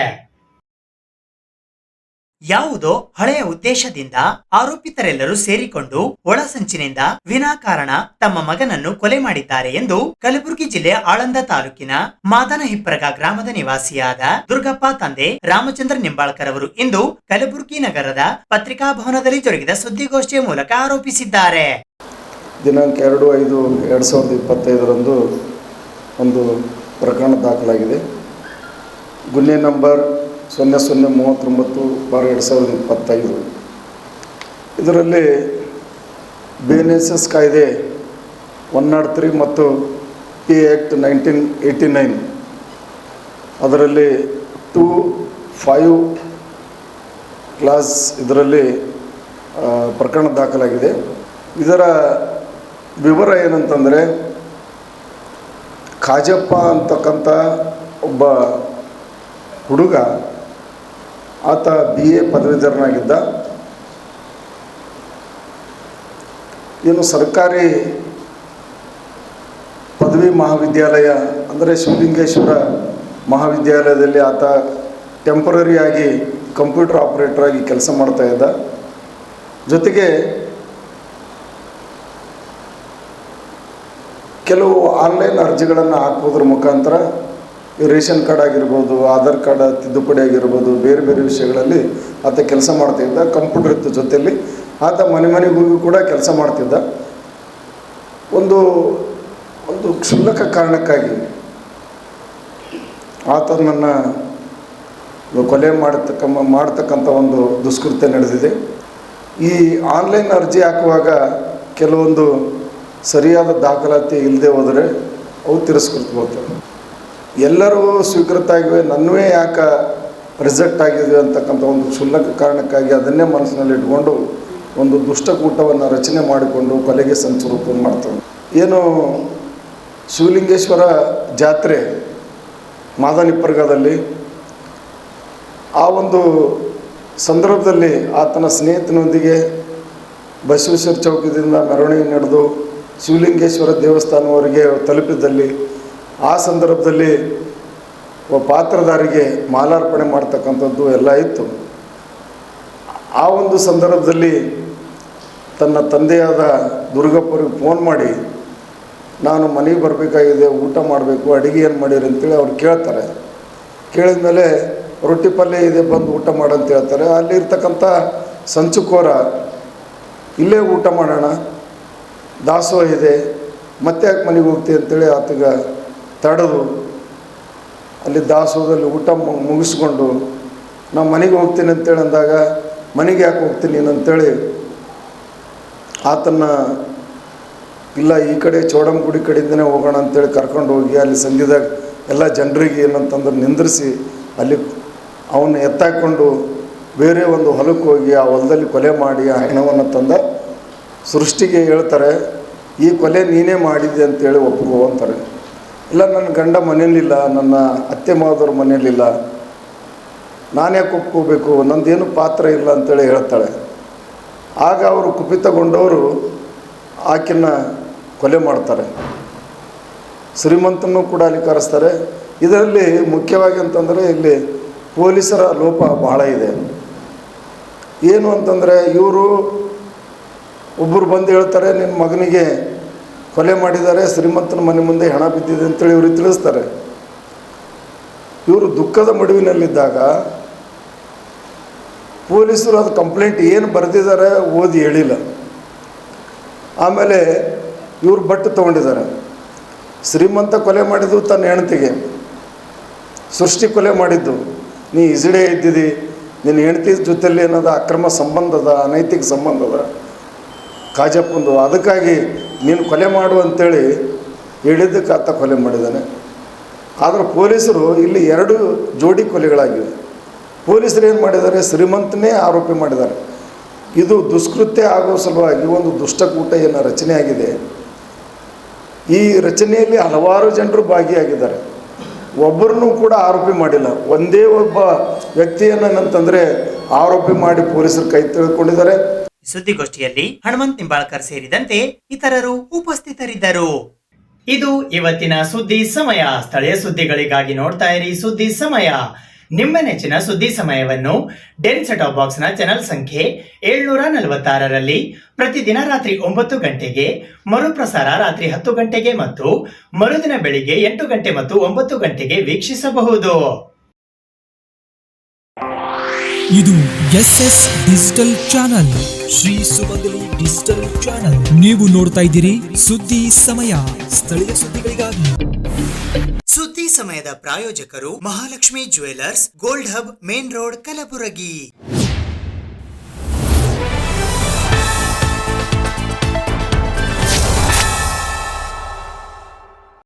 ಯಾವುದೋ ಹಳೆಯ ಉದ್ದೇಶದಿಂದ ಆರೋಪಿತರೆಲ್ಲರೂ ಸೇರಿಕೊಂಡು ಒಳಸಂಚಿನಿಂದ ವಿನಾಕಾರಣ ತಮ್ಮ ಮಗನನ್ನು ಕೊಲೆ ಮಾಡಿದ್ದಾರೆ ಎಂದು ಕಲಬುರಗಿ ಜಿಲ್ಲೆ ಆಳಂದ ತಾಲೂಕಿನ ಮಾದನಹಿಪ್ಪರಗ ಗ್ರಾಮದ ನಿವಾಸಿಯಾದ ದುರ್ಗಪ್ಪ ತಂದೆ ರಾಮಚಂದ್ರ ನಿಂಬಾಳ್ಕರ್ ಅವರು ಇಂದು ಕಲಬುರಗಿ ನಗರದ ಪತ್ರಿಕಾ ಭವನದಲ್ಲಿ ಜರುಗಿದ ಸುದ್ದಿಗೋಷ್ಠಿಯ ಮೂಲಕ ಆರೋಪಿಸಿದ್ದಾರೆ. ದಿನಾಂಕ 2/5/2025 ಒಂದು ಪ್ರಕರಣ ದಾಖಲಾಗಿದೆ. ಗುನ್ನೆ ನಂಬರ್ 0039/2025. ಇದರಲ್ಲಿ BNSS ಕಾಯ್ದೆ 103 ಮತ್ತು P Act 1989 ಅದರಲ್ಲಿ 2(5) ಕ್ಲಾಸ್ ಇದರಲ್ಲಿ ಪ್ರಕರಣ ದಾಖಲಾಗಿದೆ. ಇದರ ವಿವರ ಏನಂತಂದರೆ, ಕಾಜಪ್ಪ ಅಂತಕ್ಕಂಥ ಒಬ್ಬ ಹುಡುಗ, ಆತ BA ಪದವೀಧರನಾಗಿದ್ದ. ಏನು ಸರ್ಕಾರಿ ಪದವಿ ಮಹಾವಿದ್ಯಾಲಯ ಅಂದರೆ ಶಿವಲಿಂಗೇಶ್ವರ ಮಹಾವಿದ್ಯಾಲಯದಲ್ಲಿ ಆತ ಟೆಂಪರರಿಯಾಗಿ ಕಂಪ್ಯೂಟರ್ ಆಪರೇಟರ್ ಆಗಿ ಕೆಲಸ ಮಾಡ್ತಾ ಇದ್ದ. ಜೊತೆಗೆ ಕೆಲವು ಆನ್ಲೈನ್ ಅರ್ಜಿಗಳನ್ನು ಹಾಕೋದ್ರ ಮುಖಾಂತರ ರೇಷನ್ ಕಾರ್ಡ್ ಆಗಿರ್ಬೋದು, ಆಧಾರ್ ಕಾರ್ಡ್ ತಿದ್ದುಪಡಿ ಆಗಿರ್ಬೋದು, ಬೇರೆ ಬೇರೆ ವಿಷಯಗಳಲ್ಲಿ ಆತ ಕೆಲಸ ಮಾಡ್ತಿದ್ದ. ಕಂಪ್ಯೂಟರ್ ಇತ್ತು ಜೊತೆಯಲ್ಲಿ. ಆತ ಮನೆಗೂ ಕೂಡ ಕೆಲಸ ಮಾಡ್ತಿದ್ದ. ಒಂದು ಕ್ಷುಲ್ಲಕ ಕಾರಣಕ್ಕಾಗಿ ಆತನನ್ನು ಕೊಲೆ ಮಾಡತಕ್ಕಂಥ ಒಂದು ದುಷ್ಕೃತ್ಯ ನಡೆದಿದೆ. ಈ ಆನ್ಲೈನ್ ಅರ್ಜಿ ಹಾಕುವಾಗ ಕೆಲವೊಂದು ಸರಿಯಾದ ದಾಖಲಾತಿ ಇಲ್ಲದೆ ಹೋದರೆ ಅವು ತಿರಸ್ಕೃತವಾಗ್ತವೆ. ಎಲ್ಲರೂ ಸ್ವೀಕೃತ ಆಗಿವೆ, ನನ್ನವೇ ಯಾಕೆ ರಿಜೆಕ್ಟ್ ಆಗಿದೆ ಅಂತಕ್ಕಂಥ ಒಂದು ಕ್ಷುಲ್ಲಕ ಕಾರಣಕ್ಕಾಗಿ ಅದನ್ನೇ ಮನಸ್ಸಿನಲ್ಲಿ ಇಟ್ಕೊಂಡು ಒಂದು ದುಷ್ಟಕೂಟವನ್ನು ರಚನೆ ಮಾಡಿಕೊಂಡು ಕೊಲೆಗೆ ಸಂಚು ರೂಪ ಮಾಡ್ತವೆ. ಏನು ಶಿವಲಿಂಗೇಶ್ವರ ಜಾತ್ರೆ ಮಾದನಿಪ್ಪರ್ಗದಲ್ಲಿ ಆ ಒಂದು ಸಂದರ್ಭದಲ್ಲಿ ಆತನ ಸ್ನೇಹಿತನೊಂದಿಗೆ ಬಸವೇಶ್ವರ ಚೌಕದಿಂದ ಮೆರವಣಿಗೆ ನಡೆದು ಶಿವಲಿಂಗೇಶ್ವರ ದೇವಸ್ಥಾನವರೆಗೆ ತಲುಪಿದ್ದಲ್ಲಿ ಆ ಸಂದರ್ಭದಲ್ಲಿ ಪಾತ್ರಧಾರಿಗೆ ಮಾಲಾರ್ಪಣೆ ಮಾಡ್ತಕ್ಕಂಥದ್ದು ಎಲ್ಲ ಇತ್ತು. ಆ ಒಂದು ಸಂದರ್ಭದಲ್ಲಿ ತನ್ನ ತಂದೆಯಾದ ದುರ್ಗಪ್ಪರಿಗೆ ಫೋನ್ ಮಾಡಿ, ನಾನು ಮನೆಗೆ ಬರಬೇಕಾಗಿದೆ, ಊಟ ಮಾಡಬೇಕು, ಅಡುಗೆ ಏನು ಮಾಡಿರಿ ಅಂತೇಳಿ ಅವ್ರು ಕೇಳ್ತಾರೆ. ಕೇಳಿದ ಮೇಲೆ ರೊಟ್ಟಿ ಪಲ್ಯ ಇದೆ, ಬಂದು ಊಟ ಮಾಡಂತ ಹೇಳ್ತಾರೆ. ಅಲ್ಲಿರ್ತಕ್ಕಂಥ ಸಂಚುಕೋರ, ಇಲ್ಲೇ ಊಟ ಮಾಡೋಣ, ದಾಸೋಹ ಇದೆ, ಮತ್ತೆ ಯಾಕೆ ಮನೆಗೆ ಹೋಗ್ತೀವಿ ಅಂತೇಳಿ ಆತಗೆ ತಡೆದು ಅಲ್ಲಿ ದಾಸೋಹದಲ್ಲಿ ಊಟ ಮುಗಿಸ್ಕೊಂಡು ನಾವು ಮನೆಗೆ ಹೋಗ್ತೀನಿ ಅಂತೇಳಿ ಅಂದಾಗ, ಮನೆಗೆ ಯಾಕೆ ಹೋಗ್ತೀನಿ ಅಂತೇಳಿ ಆತನ್ನು ಇಲ್ಲ ಈ ಕಡೆ ಚೌಡಮ್ಮಗುಡಿ ಕಡೆಯಿಂದನೇ ಹೋಗೋಣ ಅಂತೇಳಿ ಕರ್ಕೊಂಡು ಹೋಗಿ ಅಲ್ಲಿ ಸಂಧಿದಾಗ ಎಲ್ಲ ಜನರಿಗೆ ಏನಂತಂದ್ರೆ ನಿಂದ್ರಿಸಿ ಅಲ್ಲಿ ಅವನ್ನ ಎತ್ತಾಕೊಂಡು ಬೇರೆ ಒಂದು ಹೊಲಕ್ಕೆ ಹೋಗಿ ಆ ಹೊಲದಲ್ಲಿ ಕೊಲೆ ಮಾಡಿ ಆ ಹೆಣವನ್ನು ತಂದ. ಸೃಷ್ಟಿಗೆ ಹೇಳ್ತಾರೆ, ಈ ಕೊಲೆ ನೀನೇ ಮಾಡಿದ್ದೆ ಅಂತೇಳಿ ಒಪ್ಕೋ ಅಂತಾರೆ. ಇಲ್ಲ, ನನ್ನ ಗಂಡ ಮನೆಯಲ್ಲಿಲ್ಲ, ನನ್ನ ಅತ್ತೆ ಮಾವದವ್ರ ಮನೆಯಲ್ಲಿಲ್ಲ, ನಾನ್ಯಾಕೆ ಒಪ್ಕೋಬೇಕು, ನಂದೇನು ಪಾತ್ರ ಇಲ್ಲ ಅಂತೇಳಿ ಹೇಳ್ತಾಳೆ. ಆಗ ಅವರು ಕುಪಿತಗೊಂಡವರು ಆಕೆಯನ್ನು ಕೊಲೆ ಮಾಡ್ತಾರೆ. ಶ್ರೀಮಂತನೂ ಕೂಡ ಅಲ್ಲಿ ಕರೆಸ್ತಾರೆ, ಇದರಲ್ಲಿ ಮುಖ್ಯವಾಗಿ ಅಂತಂದರೆ ಇಲ್ಲಿ ಪೊಲೀಸರ ಲೋಪ ಬಹಳ ಇದೆ. ಏನು ಅಂತಂದರೆ ಇವರು ಒಬ್ಬರು ಬಂದು ಹೇಳ್ತಾರೆ, ನಿನ್ನ ಮಗನಿಗೆ ಕೊಲೆ ಮಾಡಿದ್ದಾರೆ, ಶ್ರೀಮಂತನ ಮನೆ ಮುಂದೆ ಹೆಣ ಬಿದ್ದಿದೆ ಅಂತೇಳಿ ಇವ್ರಿಗೆ ತಿಳಿಸ್ತಾರೆ. ಇವರು ದುಃಖದ ಮಡುವಿನಲ್ಲಿದ್ದಾಗ ಪೊಲೀಸರು ಅದು ಕಂಪ್ಲೇಂಟ್ ಏನು ಬರೆದಿದ್ದಾರೆ ಓದಿ ಹೇಳಿಲ್ಲ. ಆಮೇಲೆ ಇವರು ಬಟ್ಟು ತೊಗೊಂಡಿದ್ದಾರೆ. ಶ್ರೀಮಂತ ಕೊಲೆ ಮಾಡಿದ್ದು ತನ್ನ ಹೆಂಡತಿಗೆ, ಸೃಷ್ಟಿ ಕೊಲೆ ಮಾಡಿದ್ದು ನೀ ಇಸಿಡೆ ಇದ್ದಿದ್ದಿ, ನಿನ್ನ ಹೆಂಡತಿ ಜೊತೆಯಲ್ಲಿ ಏನದ ಅಕ್ರಮ ಸಂಬಂಧದ, ಅನೈತಿಕ ಸಂಬಂಧದ ಕಾಜಪ್ಪಂದು, ಅದಕ್ಕಾಗಿ ನೀನು ಕೊಲೆ ಮಾಡು ಅಂತೇಳಿ ಹೇಳಿದ್ದಕ್ಕೆ ಆತ ಕೊಲೆ ಮಾಡಿದ್ದಾನೆ. ಆದರೆ ಪೊಲೀಸರು ಇಲ್ಲಿ 2 ಜೋಡಿ ಕೊಲೆಗಳಾಗಿವೆ. ಪೊಲೀಸರು ಏನು ಮಾಡಿದ್ದಾರೆ, ಶ್ರೀಮಂತನೇ ಆರೋಪಿ ಮಾಡಿದ್ದಾರೆ. ಇದು ದುಷ್ಕೃತ್ಯ ಆಗೋ ಸಲುವಾಗಿ ಒಂದು ದುಷ್ಟಕೂಟ ಏನು ರಚನೆ ಆಗಿದೆ. ಈ ರಚನೆಯಲ್ಲಿ ಹಲವಾರು ಜನರು ಭಾಗಿಯಾಗಿದ್ದಾರೆ. ಒಬ್ಬರನ್ನೂ ಕೂಡ ಆರೋಪಿ ಮಾಡಿಲ್ಲ. ಒಂದೇ ಒಬ್ಬ ವ್ಯಕ್ತಿಯನ್ನಂತಂದರೆ ಆರೋಪಿ ಮಾಡಿ ಪೊಲೀಸರು ಕೈ ತೆಗೆದುಕೊಂಡಿದ್ದಾರೆ. ಸುದ್ದಿಗೋಷ್ಠಿಯಲ್ಲಿ ಹನುಮಂತ್ ನಿಂಬಾಳ್ಕರ್ ಸೇರಿದಂತೆ ಇತರರು ಉಪಸ್ಥಿತರಿದ್ದರು. ಇದು ಇವತ್ತಿನ ಸುದ್ದಿ ಸಮಯ. ಸ್ಥಳೀಯ ಸುದ್ದಿಗಳಿಗಾಗಿ ನೋಡ್ತಾ ಇರಿ ಸುದ್ದಿ ಸಮಯ. ನಿಮ್ಮ ನೆಚ್ಚಿನ ಸುದ್ದಿ ಸಮಯವನ್ನು ಡೆನ್ ಸೆಟಾಪ್ ಬಾಕ್ಸ್ನ ಚಾನೆಲ್ ಸಂಖ್ಯೆ 746ರಲ್ಲಿ ಪ್ರತಿದಿನ ರಾತ್ರಿ 9 ಗಂಟೆಗೆ, ಮರುಪ್ರಸಾರ ರಾತ್ರಿ 10 ಗಂಟೆಗೆ ಮತ್ತು ಮರುದಿನ ಬೆಳಿಗ್ಗೆ 8 ಗಂಟೆ ಮತ್ತು 9 ಗಂಟೆಗೆ ವೀಕ್ಷಿಸಬಹುದು. ಇದು SS ಡಿಜಿಟಲ್ ಚಾನಲ್, ಶ್ರೀ ಸುಮಂಗಲಿ ಡಿಜಿಟಲ್ ಚಾನಲ್. ನೀವು ನೋಡ್ತಾ ಇದ್ದೀರಿ ಸುದ್ದಿ ಸಮಯ, ಸ್ಥಳೀಯ ಸುದ್ದಿಗಳಿಗಾಗಿ. ಸುದ್ದಿ ಸಮಯದ ಪ್ರಾಯೋಜಕರು Mahalakshmi jewellers, gold hub, main road, Kalaburagi.